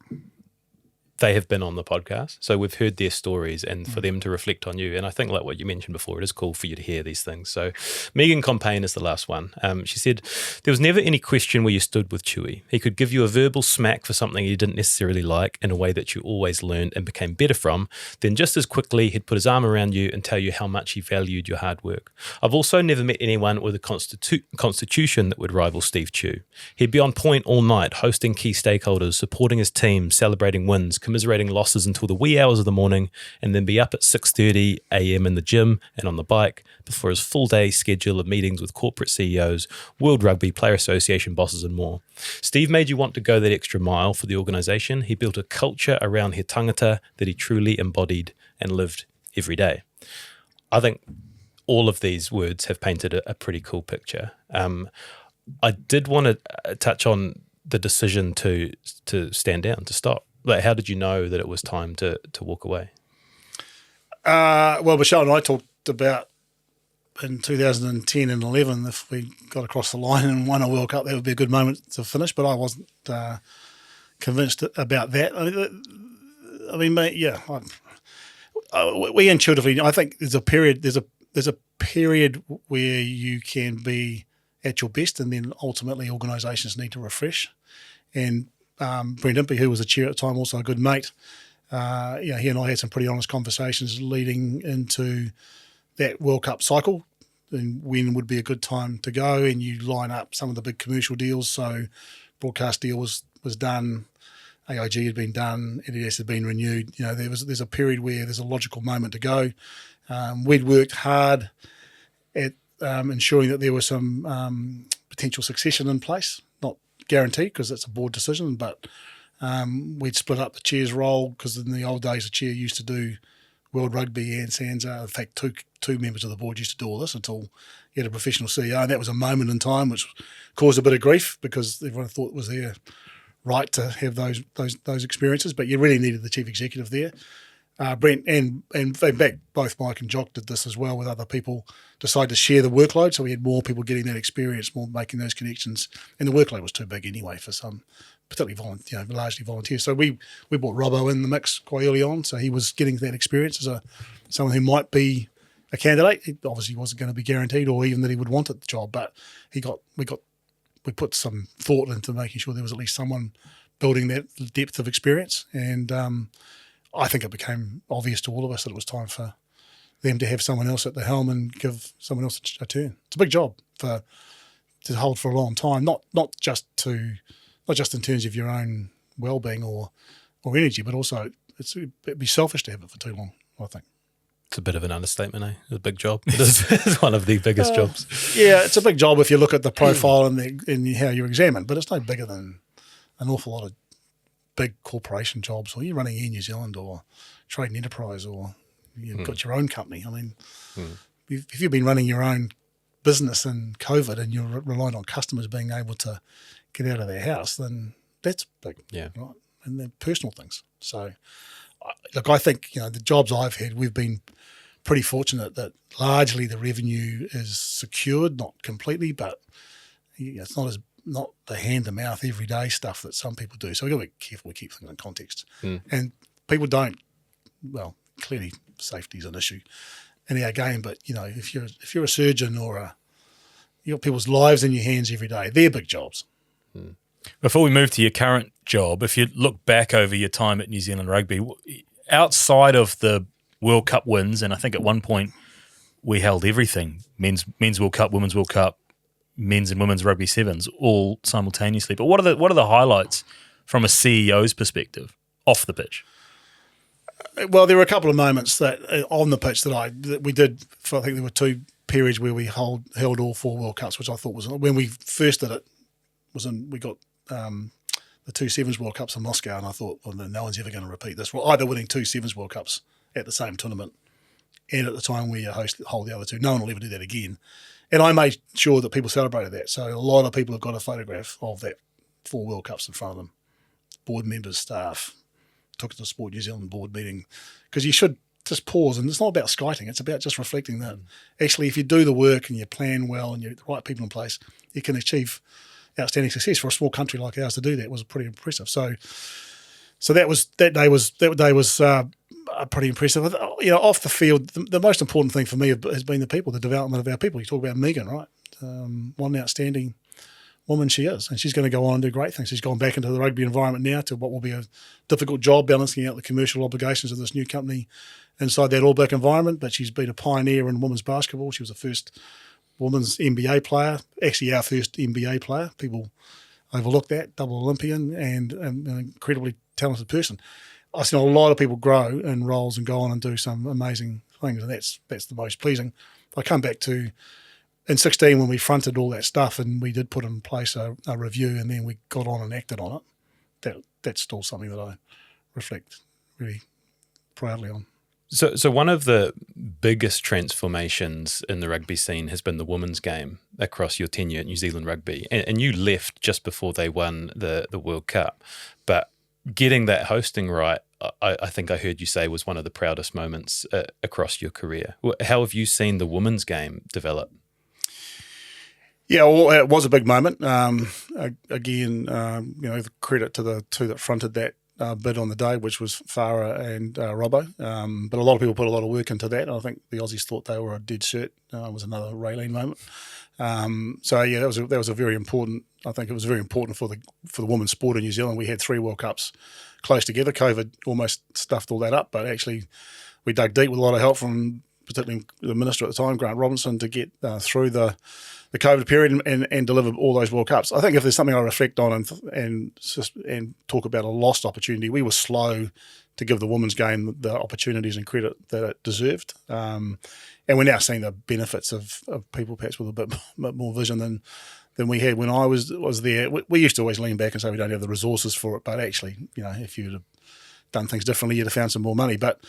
They have been on the podcast, so we've heard their stories and for them to reflect on you. And I think like what you mentioned before, it is cool for you to hear these things. So Megan Compain is the last one. She said, there was never any question where you stood with Chewy. He could give you a verbal smack for something you didn't necessarily like in a way that you always learned and became better from. Then just as quickly, he'd put his arm around you and tell you how much he valued your hard work. I've also never met anyone with a constitution that would rival Steve Tew. He'd be on point all night, hosting key stakeholders, supporting his team, celebrating wins, commiserating losses until the wee hours of the morning, and then be up at 6:30 a.m. in the gym and on the bike before his full day schedule of meetings with corporate CEOs, World Rugby, Player Association bosses and more. Steve made you want to go that extra mile for the organisation. He built a culture around he tangata that he truly embodied and lived every day. I think all of these words have painted a pretty cool picture. I did want to touch on the decision to stand down, to stop. Like, how did you know that it was time to walk away? Well, Michelle and I talked about in 2010 and 11, if we got across the line and won a World Cup, that would be a good moment to finish, but I wasn't convinced about that. I mean, mate, yeah. We intuitively, I think there's a period where you can be at your best, and then ultimately organisations need to refresh. And Brent Impey, who was the chair at the time, also a good mate, he and I had some pretty honest conversations leading into that World Cup cycle and when would be a good time to go, and you line up some of the big commercial deals. So broadcast deal was done, AIG had been done, NDS had been renewed. You know, there's a period where there's a logical moment to go. We'd worked hard at ensuring that there was some potential succession in place, not guaranteed because it's a board decision, but we'd split up the chair's role because in the old days the chair used to do World Rugby and Sansa. In fact, two members of the board used to do all this until you had a professional CEO, and that was a moment in time which caused a bit of grief because everyone thought it was their right to have those experiences, but you really needed the chief executive there. Brent and in fact, both Mike and Jock did this as well with other people, decided to share the workload, so we had more people getting that experience, more making those connections, and the workload was too big anyway for some, particularly largely volunteers. So we brought Robbo in the mix quite early on, so he was getting that experience as someone who might be a candidate. He obviously wasn't going to be guaranteed, or even that he would want the job. But we put some thought into making sure there was at least someone building that depth of experience, and I think it became obvious to all of us that it was time for them to have someone else at the helm and give someone else a turn. It's a big job to hold for a long time, not just in terms of your own well-being or energy, but also it'd be selfish to have it for too long, I think. It's a bit of an understatement, eh? It's a big job. It's one of the biggest jobs. Yeah, it's a big job if you look at the profile and how you're examined, but it's no bigger than an awful lot of big corporation jobs, or you're running Air New Zealand or Trade and Enterprise, or you've got your own company. I mean, if you've been running your own business in COVID and you're relying on customers being able to get out of their house, then that's big, right? And they're personal things. So, look, I think, the jobs I've had, we've been pretty fortunate that largely the revenue is secured, not completely, but it's not the hand-to-mouth everyday stuff that some people do. So we've got to be careful we keep things in context. And people don't, well, clearly safety is an issue in our game, but, if you're a surgeon or you've got people's lives in your hands every day, they're big jobs. Before we move to your current job, if you look back over your time at New Zealand Rugby, outside of the World Cup wins, and I think at one point we held everything, men's World Cup, women's World Cup, men's and women's rugby sevens, all simultaneously. But what are the highlights from a CEO's perspective off the pitch? Well, there were a couple of moments that on the pitch that we did. I think there were two periods where we held all 4 World Cups, which I thought was, when we first did it, we got the 2 Sevens World Cups in Moscow, and I thought, well, no one's ever going to repeat this. Well, either winning 2 Sevens World Cups at the same tournament, and at the time we hold the other 2. No one will ever do that again. And I made sure that people celebrated that. So a lot of people have got a photograph of that 4 World Cups in front of them. Board members, staff, took it to the Sport New Zealand board meeting, because you should just pause. And it's not about skiting. It's about just reflecting that actually, if you do the work and you plan well and you have the right people in place, you can achieve outstanding success. For a small country like ours to do that was pretty impressive. So that day was pretty impressive. Off the field, the most important thing for me has been the people, the development of our people. You talk about Megan, right? What an outstanding woman she is, and she's going to go on and do great things. She's gone back into the rugby environment now to what will be a difficult job balancing out the commercial obligations of this new company inside that All Black environment, but she's been a pioneer in women's basketball. She was the first women's NBA player, actually our first NBA player. People overlook that, double Olympian and an incredibly talented person. I've seen a lot of people grow in roles and go on and do some amazing things, and that's the most pleasing. I come back to in 2016 when we fronted all that stuff and we did put in place a review, and then we got on and acted on it. That's still something that I reflect really proudly on. So one of the biggest transformations in the rugby scene has been the women's game across your tenure at New Zealand Rugby. And you left just before they won the World Cup. But getting that hosting right, I think I heard you say, was one of the proudest moments across your career. How have you seen the women's game develop? Yeah, well, it was a big moment. Again, the credit to the 2 that fronted that bid on the day, which was Farah and Robbo. But a lot of people put a lot of work into that. I think the Aussies thought they were a dead cert. It was another Raylene moment. That was a very important. I think it was very important for the women's sport in New Zealand. We had 3 World Cups close together. COVID almost stuffed all that up, but actually we dug deep with a lot of help from particularly the minister at the time, Grant Robinson, to get through the COVID period and deliver all those World Cups. I think if there's something I reflect on and talk about a lost opportunity, we were slow to give the women's game the opportunities and credit that it deserved. And we're now seeing the benefits of people perhaps with a bit more vision than we had when I was there. We used to always lean back and say we don't have the resources for it, but actually, if you'd have done things differently, you'd have found some more money. But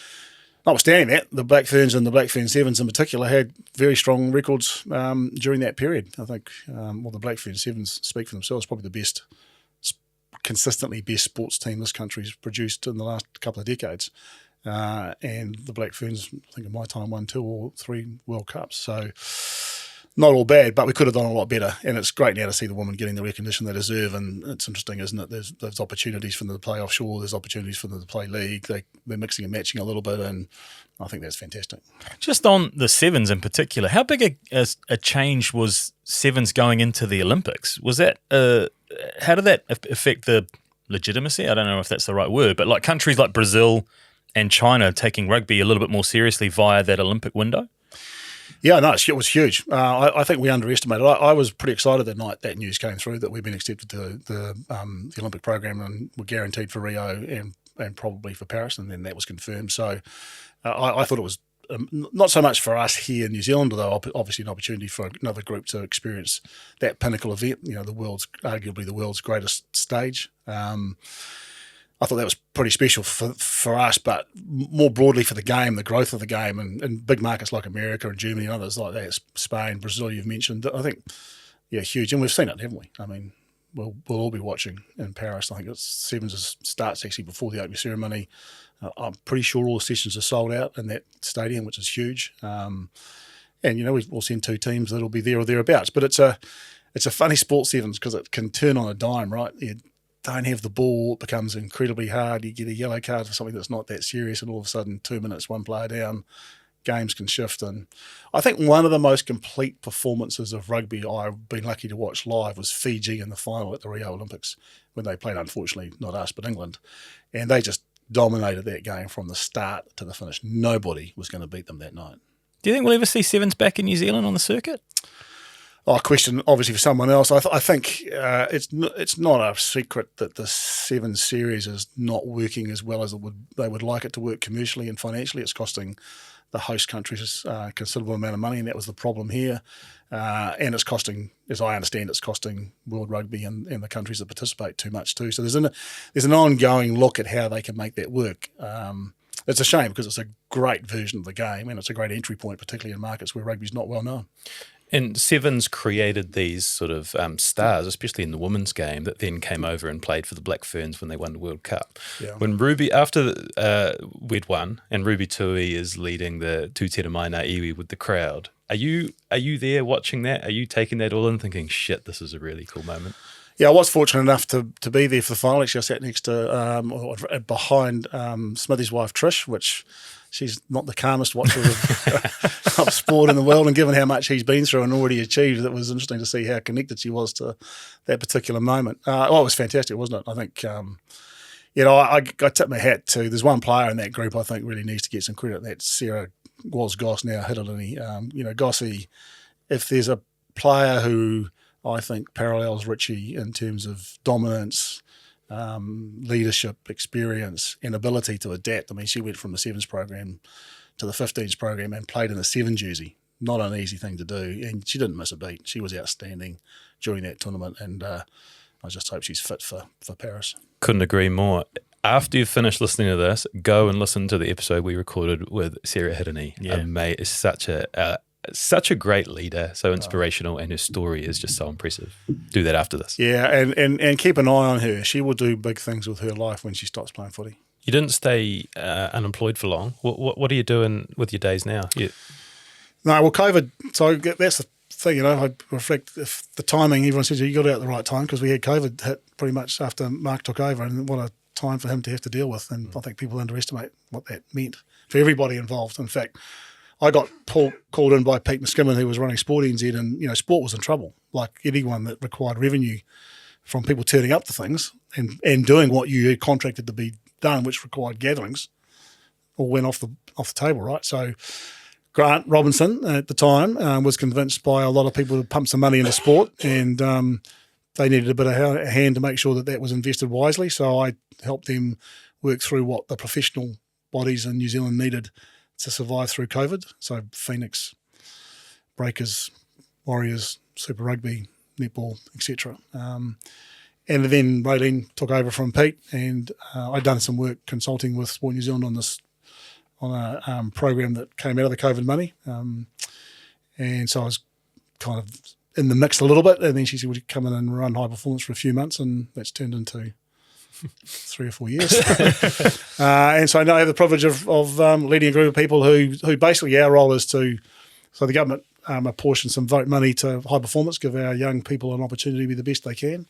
notwithstanding that, the Black Ferns and the Black Fern Sevens in particular had very strong records during that period. I think the Black Fern Sevens speak for themselves, probably the consistently best sports team this country's produced in the last couple of decades. And the Black Ferns, I think in my time, won 2 or 3 World Cups. So not all bad, but we could have done a lot better. And it's great now to see the women getting the recognition they deserve. And it's interesting, isn't it? There's opportunities for them to play offshore. There's opportunities for them to play league. They're mixing and matching a little bit, and I think that's fantastic. Just on the sevens in particular, how big a change was sevens going into the Olympics? Was that how did that affect the legitimacy? I don't know if that's the right word, but like countries like Brazil and China taking rugby a little bit more seriously via that Olympic window? Yeah, no, it was huge. I think we underestimated it. I was pretty excited the night that news came through that we've been accepted to the Olympic program and were guaranteed for Rio and probably for Paris, and then that was confirmed. So I thought it was not so much for us here in New Zealand, although obviously an opportunity for another group to experience that pinnacle event, arguably the world's greatest stage. I thought that was pretty special for us, but more broadly for the game, the growth of the game, and big markets like America and Germany and others like that, Spain, Brazil, you've mentioned. I think, huge. And we've seen it, haven't we? I mean, we'll all be watching in Paris. I think sevens starts actually before the opening ceremony. I'm pretty sure all the sessions are sold out in that stadium, which is huge. And, we'll send 2 teams that'll be there or thereabouts. But it's a funny sport, sevens, because it can turn on a dime, right? You don't have the ball, it becomes incredibly hard. You get a yellow card for something that's not that serious, and all of a sudden, 2 minutes, one player down, games can shift. And I think one of the most complete performances of rugby I've been lucky to watch live was Fiji in the final at the Rio Olympics, when they played, unfortunately, not us, but England. And they just dominated that game from the start to the finish. Nobody was going to beat them that night. Do you think we'll ever see sevens back in New Zealand on the circuit? A question, obviously, for someone else. I think it's not a secret that the Sevens series is not working as well as they would like it to work commercially and financially. It's costing the host countries a considerable amount of money, and that was the problem here. And it's costing, as I understand, it's costing World Rugby and the countries that participate too much too. So there's an ongoing look at how they can make that work. It's a shame because it's a great version of the game, and it's a great entry point, particularly in markets where rugby's not well known. And sevens created these sort of stars, especially in the women's game, that then came over and played for the Black Ferns when they won the World Cup. Yeah. When Ruby, after we'd won, and Ruby Tui is leading the Tūtera Maina iwi with the crowd, are you there watching that? Are you taking that all in, thinking, shit, this is a really cool moment? Yeah, I was fortunate enough to be there for the final. Actually, I sat next to, behind Smithy's wife, Trish, which she's not the calmest watcher of sport in the world, and given how much he's been through and already achieved, it was interesting to see how connected she was to that particular moment. It was fantastic, wasn't it? I think, I tip my hat to, there's one player in that group I think really needs to get some credit. That's Sarah Goss, now Hiddledy. Gossie, if there's a player who I think parallels Richie in terms of dominance, leadership, experience, and ability to adapt. I mean, she went from the sevens program to the 15s program and played in a 7 jersey. Not an easy thing to do, and she didn't miss a beat. She was outstanding during that tournament, and I just hope she's fit for Paris. Couldn't agree more. After you've finished listening to this, go and listen to the episode we recorded with Sarah Hiddledy. Yeah. Mate, is such a great leader, so inspirational, and her story is just so impressive. Do that after this. Yeah, and keep an eye on her. She will do big things with her life when she stops playing footy. You didn't stay unemployed for long. What are you doing with your days now? No, well, COVID, so that's the thing, I reflect if the timing, everyone says you got out at the right time because we had COVID hit pretty much after Mark took over, and what a time for him to have to deal with. And I think people underestimate what that meant for everybody involved. In fact, I got called in by Pete Miskimmin, who was running Sport NZ, and sport was in trouble. Like anyone that required revenue from people turning up to things and doing what you had contracted to be done, which required gatherings, all went off the table, right? So Grant Robinson at the time was convinced by a lot of people to pump some money into sport, and they needed a bit of a hand to make sure that was invested wisely. So I helped them work through what the professional bodies in New Zealand needed to survive through COVID. So Phoenix, Breakers, Warriors, Super Rugby, netball, etc. And then Raylene took over from Pete, and I'd done some work consulting with Sport New Zealand on a program that came out of the COVID money. And so I was kind of in the mix a little bit, and then she said, would you come in and run high performance for a few months? And that's turned into 3 or 4 years. And so now I have the privilege of leading a group of people who basically our role is so the government apportion some vote money to high performance, give our young people an opportunity to be the best they can.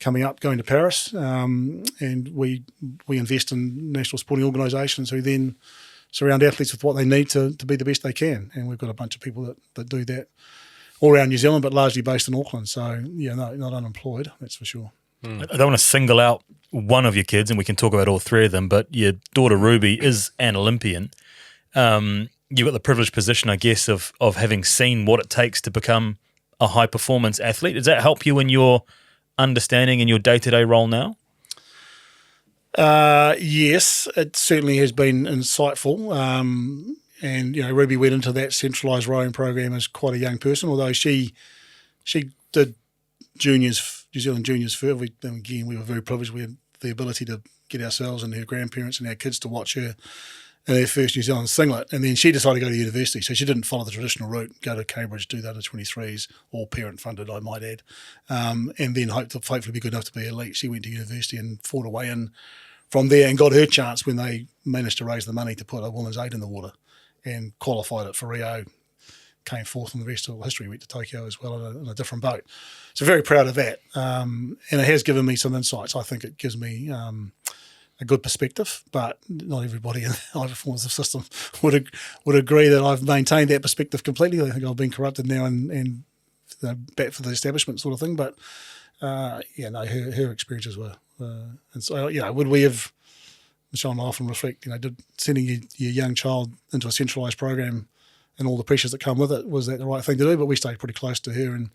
Coming up, going to Paris, and we invest in national sporting organisations who then surround athletes with what they need to be the best they can. And we've got a bunch of people that do that all around New Zealand, but largely based in Auckland. So, yeah, no, not unemployed, that's for sure. I don't want to single out one of your kids, and we can talk about all three of them, but your daughter Ruby is an Olympian. You've got the privileged position, I guess, of having seen what it takes to become a high-performance athlete. Does that help you in your understanding in your day-to-day role now? Yes, it certainly has been insightful. And, Ruby went into that centralised rowing program as quite a young person, although she did juniors, New Zealand juniors first. We were very privileged. We had the ability to get ourselves and her grandparents and our kids to watch her in her first New Zealand singlet. And then she decided to go to university. So she didn't follow the traditional route, go to Cambridge, do the under 23s, all parent funded, I might add. And then hopefully be good enough to be elite. She went to university and fought her way in from there and got her chance when they managed to raise the money to put a woman's 8 in the water and qualified it for Rio. Came fourth in the rest of history, went to Tokyo as well in a different boat. So very proud of that. And it has given me some insights. I think it gives me a good perspective, but not everybody in the high performance system would agree that I've maintained that perspective completely. I think I've been corrupted now and back for the establishment sort of thing. But her experiences were, and so would we have? Michelle and I often reflect. Did sending your young child into a centralised program and all the pressures that come with it, was that the right thing to do? But we stayed pretty close to her, and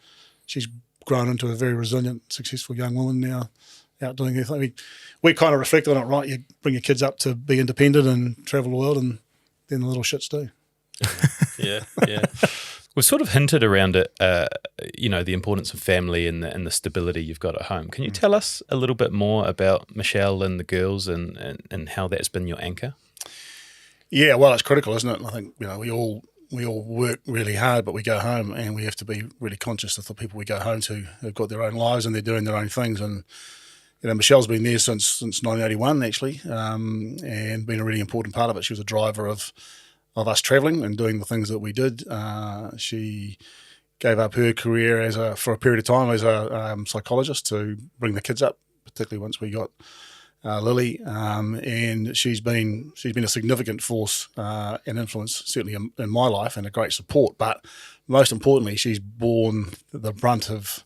she's grown into a very resilient, successful young woman now, out doing her thing. We kind of reflect on it, right? You bring your kids up to be independent and travel the world, and then the little shits do. Yeah. We've sort of hinted around it, the importance of family and the stability you've got at home. Can you tell us a little bit more about Michelle and the girls and how that's been your anchor? Yeah, well, it's critical, isn't it? I think we all work really hard, but we go home and we have to be really conscious of the people we go home to. They've got their own lives and they're doing their own things. And Michelle's been there since 1981 actually, and been a really important part of it. She was a driver of us travelling and doing the things that we did. She gave up her career for a period of time as a psychologist to bring the kids up, particularly once we got Lily, and she's been a significant force and influence, certainly in my life, and a great support. But most importantly, she's borne the brunt of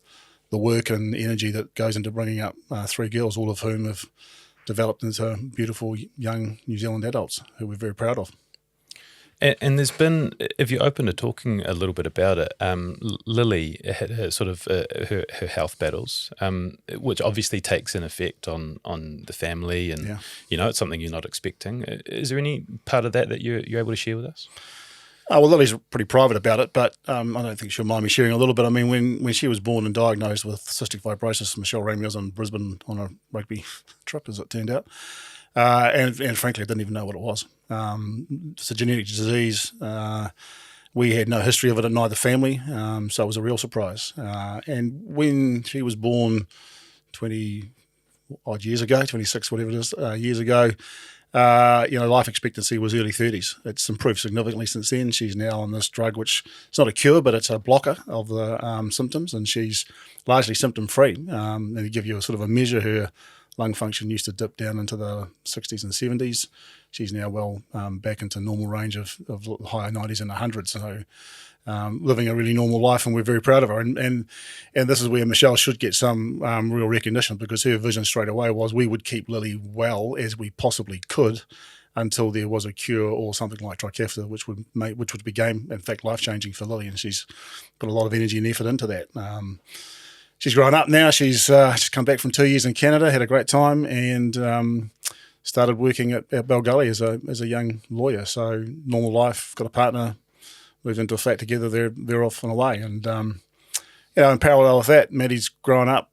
the work and energy that goes into bringing up 3 girls, all of whom have developed into beautiful young New Zealand adults who we're very proud of. And there's been, if you're open to talking a little bit about it, Lily had her sort of her health battles, which obviously takes an effect on the family, and it's something you're not expecting. Is there any part of that you're able to share with us? Well, Lily's pretty private about it, but I don't think she'll mind me sharing a little bit. I mean, when she was born and diagnosed with cystic fibrosis, Michelle rang me. I was in Brisbane on a rugby trip, as it turned out. And frankly, I didn't even know what it was. It's a genetic disease. We had no history of it in neither family, so it was a real surprise. And when she was born 20-odd years ago, 26, whatever it is, years ago, life expectancy was early 30s. It's improved significantly since then. She's now on this drug, which it's not a cure, but it's a blocker of the symptoms, and she's largely symptom-free. And to give you a sort of a measure, her lung function used to dip down into the 60s and 70s. She's now well back into normal range of higher 90s and 100s. So living a really normal life, and we're very proud of her. And this is where Michelle should get some real recognition, because her vision straight away was we would keep Lily well as we possibly could until there was a cure or something like Trikafta, which would be in fact, life-changing for Lily. And she's put a lot of energy and effort into that. She's grown up now. She's come back from 2 years in Canada, had a great time, and started working at Bell Gully as a young lawyer. So normal life, got a partner, moved into a flat together. They're off and away. And in parallel with that, Maddie's grown up.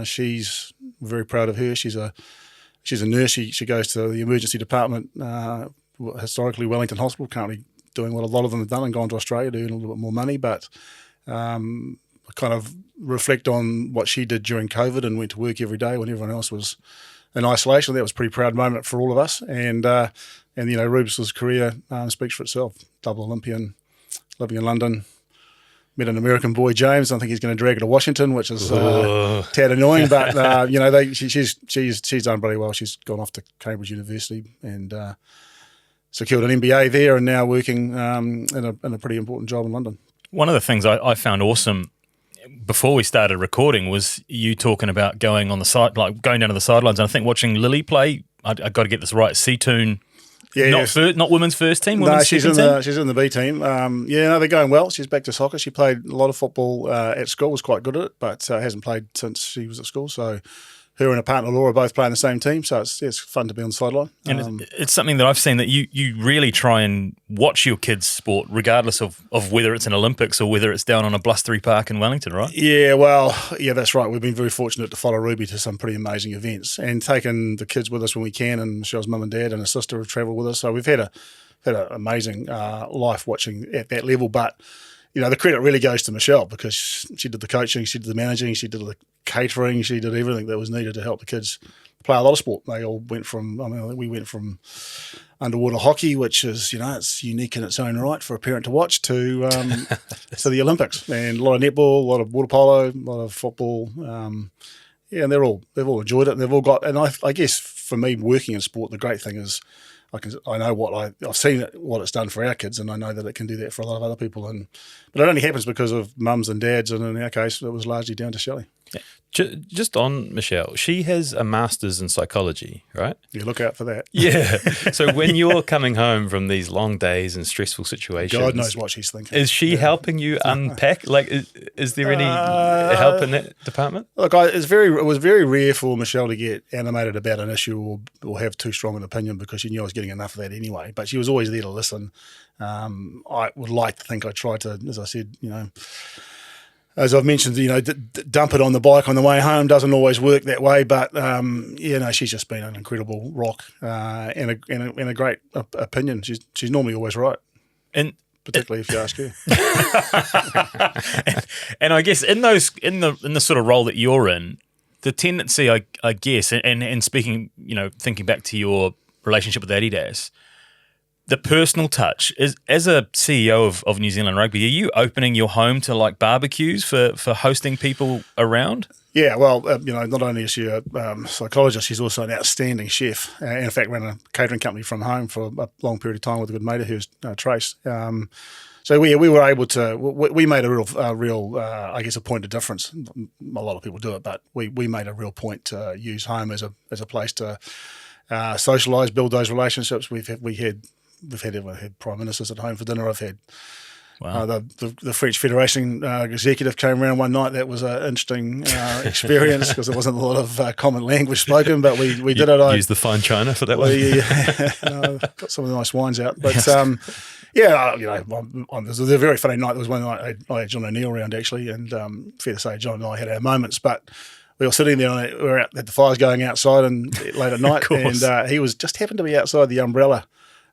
She's very proud of her. She's a nurse. She goes to the emergency department, historically Wellington Hospital, currently doing what a lot of them have done and gone to Australia to earn a little bit more money. But kind of reflect on what she did during COVID and went to work every day when everyone else was in isolation. That was a pretty proud moment for all of us. And Rubes' career speaks for itself. Double Olympian, living in London, met an American boy, James. I think he's going to drag her to Washington, which is tad annoying. But she's done pretty well. She's gone off to Cambridge University and secured an MBA there, and now working in a pretty important job in London. One of the things I found awesome before we started recording was you talking about going on the side, like going down to the sidelines. And I think watching Lily play, I got to get this right. C-Toon. Yeah, not women's first team. No, she's in the B team. They're going well. She's back to soccer. She played a lot of football at school. Was quite good at it, but hasn't played since she was at school. So her and her partner Laura both play in the same team. So it's fun to be on the sideline. And it's something that I've seen that you really try and watch your kids' sport, regardless of whether it's an Olympics or whether it's down on a blustery park in Wellington, right? Yeah, that's right. We've been very fortunate to follow Ruby to some pretty amazing events and taken the kids with us when we can. And Michelle's mum and dad and her sister have travelled with us. So we've had an amazing life watching at that level. But the credit really goes to Michelle because she did the coaching, she did the managing, she did the catering, she did everything that was needed to help the kids play a lot of sport. They all went from, we went from underwater hockey, which is, it's unique in its own right for a parent to watch, to the Olympics, and a lot of netball, a lot of water polo, a lot of football. And they've all enjoyed it, and they've all got. And I guess for me, working in sport, the great thing is I know I've seen what it's done for our kids, and I know that it can do that for a lot of other people. But it only happens because of mums and dads, and in our case, it was largely down to Shelley. Just on Michelle, she has a master's in psychology, right? Yeah, look out for that. Yeah. So when you're coming home from these long days and stressful situations, God knows what she's thinking. Is she helping you unpack? Like, is there any help in that department? Look, it was very rare for Michelle to get animated about an issue or have too strong an opinion because she knew I was getting enough of that anyway. But she was always there to listen. I would like to think I tried to, as I said, as I've mentioned, dump it on the bike on the way home doesn't always work that way. But she's just been an incredible rock and a great opinion. She's normally always right, and particularly if you ask her. and I guess in the sort of role that you're in, the tendency, I guess, and speaking, thinking back to your relationship with Adidas, the personal touch is, as a CEO of New Zealand Rugby, are you opening your home to like barbecues for hosting people around? Yeah, well, not only is she a psychologist, she's also an outstanding chef. And in fact, ran a catering company from home for a long period of time with a good mate of hers, Trace. So we were able to. We made a real, I guess, a point of difference. A lot of people do it, but we made a real point to use home as a place to socialise, build those relationships. We've had prime ministers at home for dinner. I've had the French Federation executive came around one night. That was an interesting experience because there wasn't a lot of common language spoken, but we did it. Use the fine china for that one. Got some of the nice wines out, but it was a very funny night. There was one night I had John O'Neill around actually, and fair to say John and I had our moments, but we were sitting there and we were out, had the fires going outside and late at night, and he was just happened to be outside the umbrella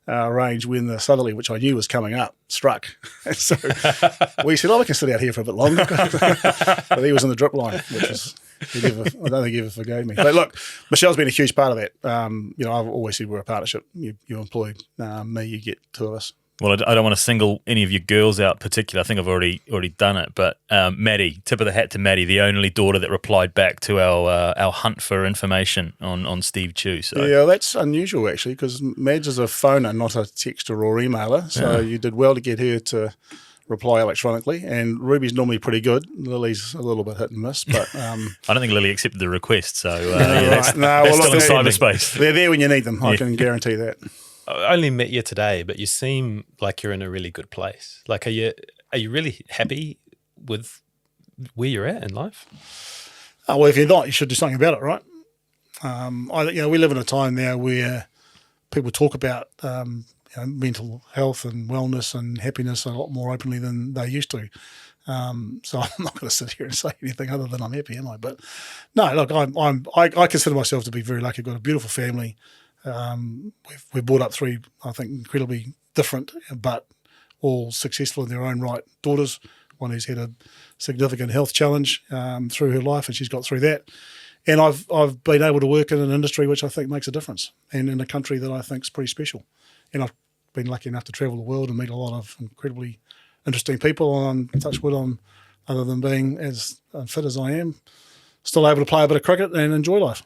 range when the southerly, which I knew was coming up, struck. So we said, we can sit out here for a bit longer. But he was in the drip line, which is, I don't think he ever forgave me. But look, Michelle's been a huge part of that. I've always said we're a partnership. You employ me, you get two of us. Well, I don't want to single any of your girls out particularly. I think I've already done it. But Maddie, tip of the hat to Maddie, the only daughter that replied back to our hunt for information on Steve Tew. So. Yeah, that's unusual actually, because Mads is a phoner, not a texter or emailer. So you did well to get her to reply electronically. And Ruby's normally pretty good. Lily's a little bit hit and miss, but I don't think Lily accepted the request. So that's still in cyberspace. They're there when you need them. I can guarantee that. I only met you today, but you seem like you're in a really good place. Like, are you really happy with where you're at in life? Well, if you're not, you should do something about it, right? We live in a time now where people talk about mental health and wellness and happiness a lot more openly than they used to. So I'm not going to sit here and say anything other than I'm happy, am I? But no, look, I consider myself to be very lucky. I've got a beautiful family. We've brought up three, I think, incredibly different, but all successful in their own right daughters. One who's had a significant health challenge through her life, and she's got through that. And I've been able to work in an industry which I think makes a difference, and in a country that I think is pretty special. And I've been lucky enough to travel the world and meet a lot of incredibly interesting people. And I'm touch wood on, other than being as unfit as I am, still able to play a bit of cricket and enjoy life.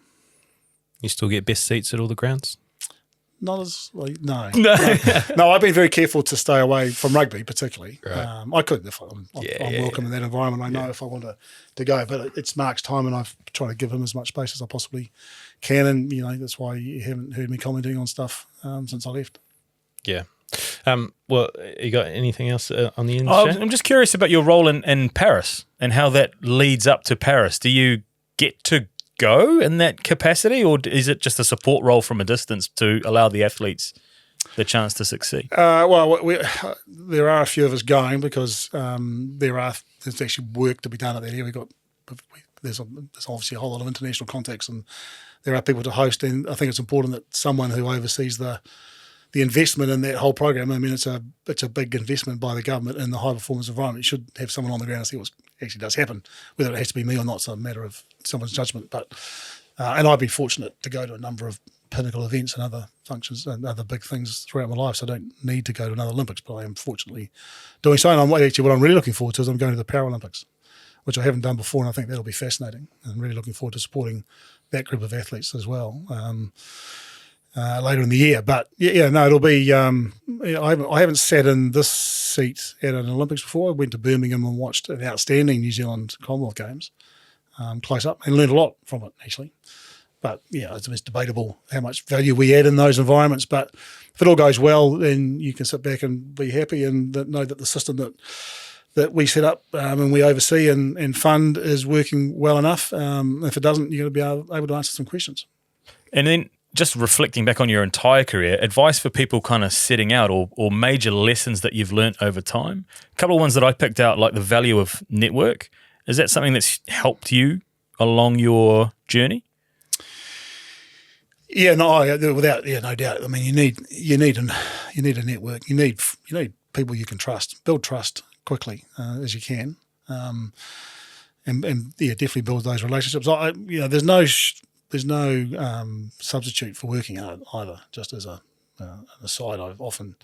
You still get best seats at all the grounds? Not as no. I've been very careful to stay away from rugby, particularly. Right. I could if I'm welcome in that environment. I know if I want to go, but it's Mark's time, and I've tried to give him as much space as I possibly can. And that's why you haven't heard me commenting on stuff since I left. Yeah. Well, you got anything else on the end? I'm just curious about your role in Paris and how that leads up to Paris. Do you get to go in that capacity, or is it just a support role from a distance to allow the athletes the chance to succeed? There are a few of us going because there's actually work to be done at that area. There's obviously a whole lot of international contacts, and there are people to host. And I think it's important that someone who oversees the investment in that whole program. I mean, it's a big investment by the government in the high performance environment. You should have someone on the ground to see what actually does happen. Whether it has to be me or not, it's a matter of someone's judgment. But and I've been fortunate to go to a number of pinnacle events and other functions and other big things throughout my life. So I don't need to go to another Olympics, but I am fortunately doing so. And what I'm really looking forward to is I'm going to the Paralympics, which I haven't done before, and I think that'll be fascinating. I'm really looking forward to supporting that group of athletes as well. Later in the year, but it'll be. I haven't sat in this seat at an Olympics before. I went to Birmingham and watched an outstanding New Zealand Commonwealth Games close up and learned a lot from it actually. But it's debatable how much value we add in those environments. But if it all goes well, then you can sit back and be happy and know that the system that we set up and we oversee and fund is working well enough. If it doesn't, you're going to be able to answer some questions. And then, just reflecting back on your entire career, advice for people kind of setting out or major lessons that you've learnt over time. A couple of ones that I picked out, like the value of network. Is that something that's helped you along your journey? Yeah, no doubt. I mean, you need a network. You need people you can trust. Build trust quickly as you can, and definitely build those relationships. There's no substitute for working hard either. Just as an aside, I've often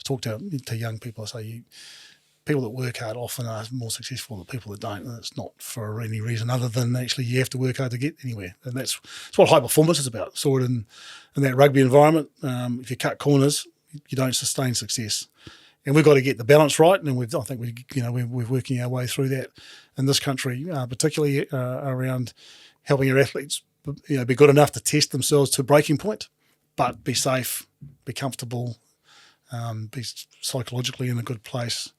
talked to young people. I say people that work hard often are more successful than people that don't, and it's not for any reason other than actually you have to work hard to get anywhere. And that's what high performance is about. Saw it in that rugby environment. If you cut corners, you don't sustain success. And we've got to get the balance right, and we're working our way through that in this country, particularly around helping our athletes be good enough to test themselves to a breaking point, but be safe, be comfortable, be psychologically in a good place,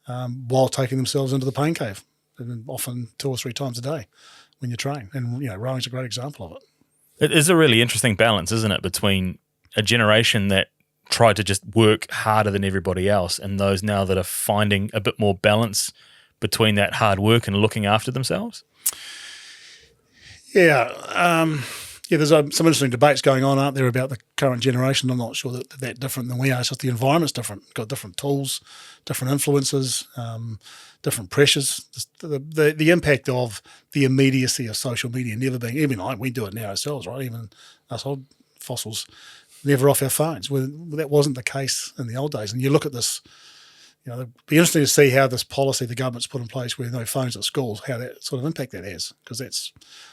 while taking themselves into the pain cave, and often 2 or 3 times a day when you train. And rowing's a great example of it. It is a really interesting balance, isn't it, between a generation that tried to just work harder than everybody else and those now that are finding a bit more balance between that hard work and looking after themselves? There's some interesting debates going on, aren't there, about the current generation. I'm not sure that they're that different than we are. It's just the environment's different. Got different tools, different influences, different pressures. The impact of the immediacy of social media never being, even we do it now ourselves, right? Even us old fossils, never off our phones. Well, that wasn't the case in the old days. And you look at this, it'd be interesting to see how this policy the government's put in place with no phones at schools, how that sort of impact that has. Because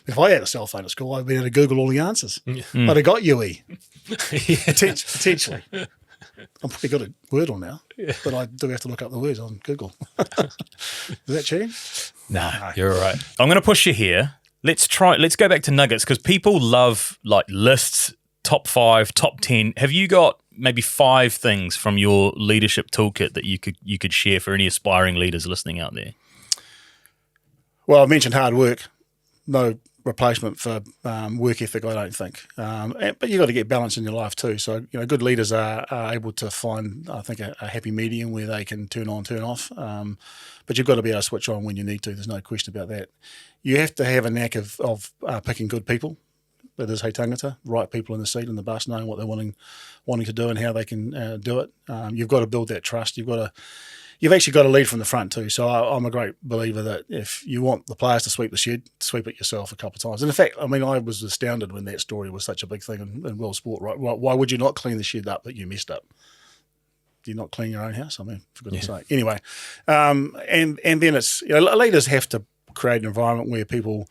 if I had a cell phone at school, I'd been able to Google all the answers. I'd have got UE. Potentially. I'm pretty good at Wordle now, but I do have to look up the words on Google. Is that cheating? No, you're all right. I'm going to push you here. Let's go back to nuggets, because people love like lists, top 5, top 10. Have you got maybe 5 things from your leadership toolkit that you could share for any aspiring leaders listening out there? Well, I mentioned hard work. No replacement for work ethic, I don't think. But you've got to get balance in your life too. So, good leaders are able to find, I think, a happy medium where they can turn on, turn off. But you've got to be able to switch on when you need to. There's no question about that. You have to have a knack of picking good people. That is he tangata, right people in the seat in the bus, knowing what they're wanting to do and how they can do it. You've got to build that trust. You've actually got to lead from the front too. So I'm a great believer that if you want the players to sweep the shed, sweep it yourself a couple of times. And in fact, I was astounded when that story was such a big thing in world sport, right? Why would you not clean the shed up that you messed up? do you not clean your own house? I mean, for goodness sake. Anyway, and then it's, leaders have to create an environment where people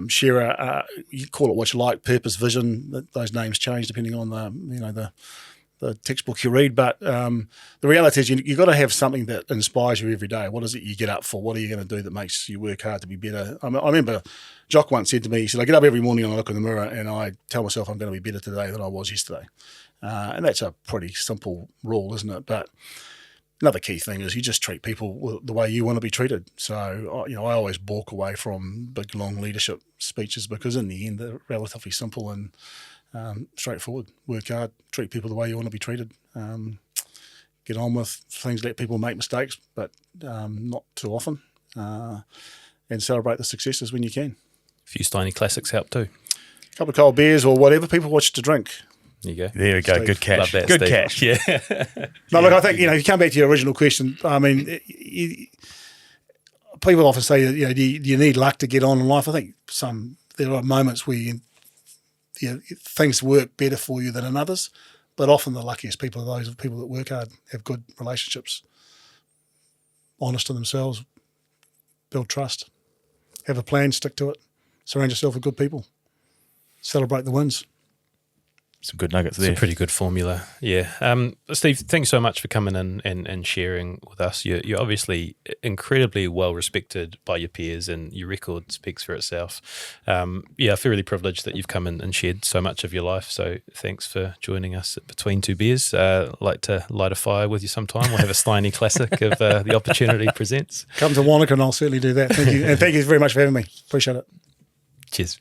share you call it what you like, purpose, vision. Those names change depending on the textbook you read. But the reality is you've got to have something that inspires you every day. What is it you get up for? What are you going to do that makes you work hard to be better? I remember Jock once said to me, he said, I get up every morning and I look in the mirror and I tell myself I'm going to be better today than I was yesterday. And that's a pretty simple rule, isn't it? But another key thing is you just treat people the way you want to be treated. So, I always balk away from big, long leadership speeches because in the end, they're relatively simple and straightforward. Work hard, treat people the way you want to be treated. Get on with things, let people make mistakes, but not too often. And celebrate the successes when you can. A few Steiny Classics help too. A couple of cold beers or whatever people watch to drink. There you go. There we go. Steve. Good catch. Love that, Good Steve. catch. Yeah. No, look, I think, if you come back to your original question, I mean, people often say, do you need luck to get on in life? I think there are moments where things work better for you than in others, but often the luckiest people are those people that work hard, have good relationships, honest to themselves, build trust, have a plan, stick to it, surround yourself with good people, celebrate the wins. Some good nuggets It's there. a pretty good formula, yeah. Steve, thanks so much for coming in and sharing with us. You're obviously incredibly well respected by your peers, and your record speaks for itself. I feel really privileged that you've come in and shared so much of your life. So thanks for joining us at Between Two Beers. Like to light a fire with you sometime. We'll have a Steiny Classic if the opportunity presents. Come to Wanaka and I'll certainly do that. Thank you. And thank you very much for having me. Appreciate it. Cheers.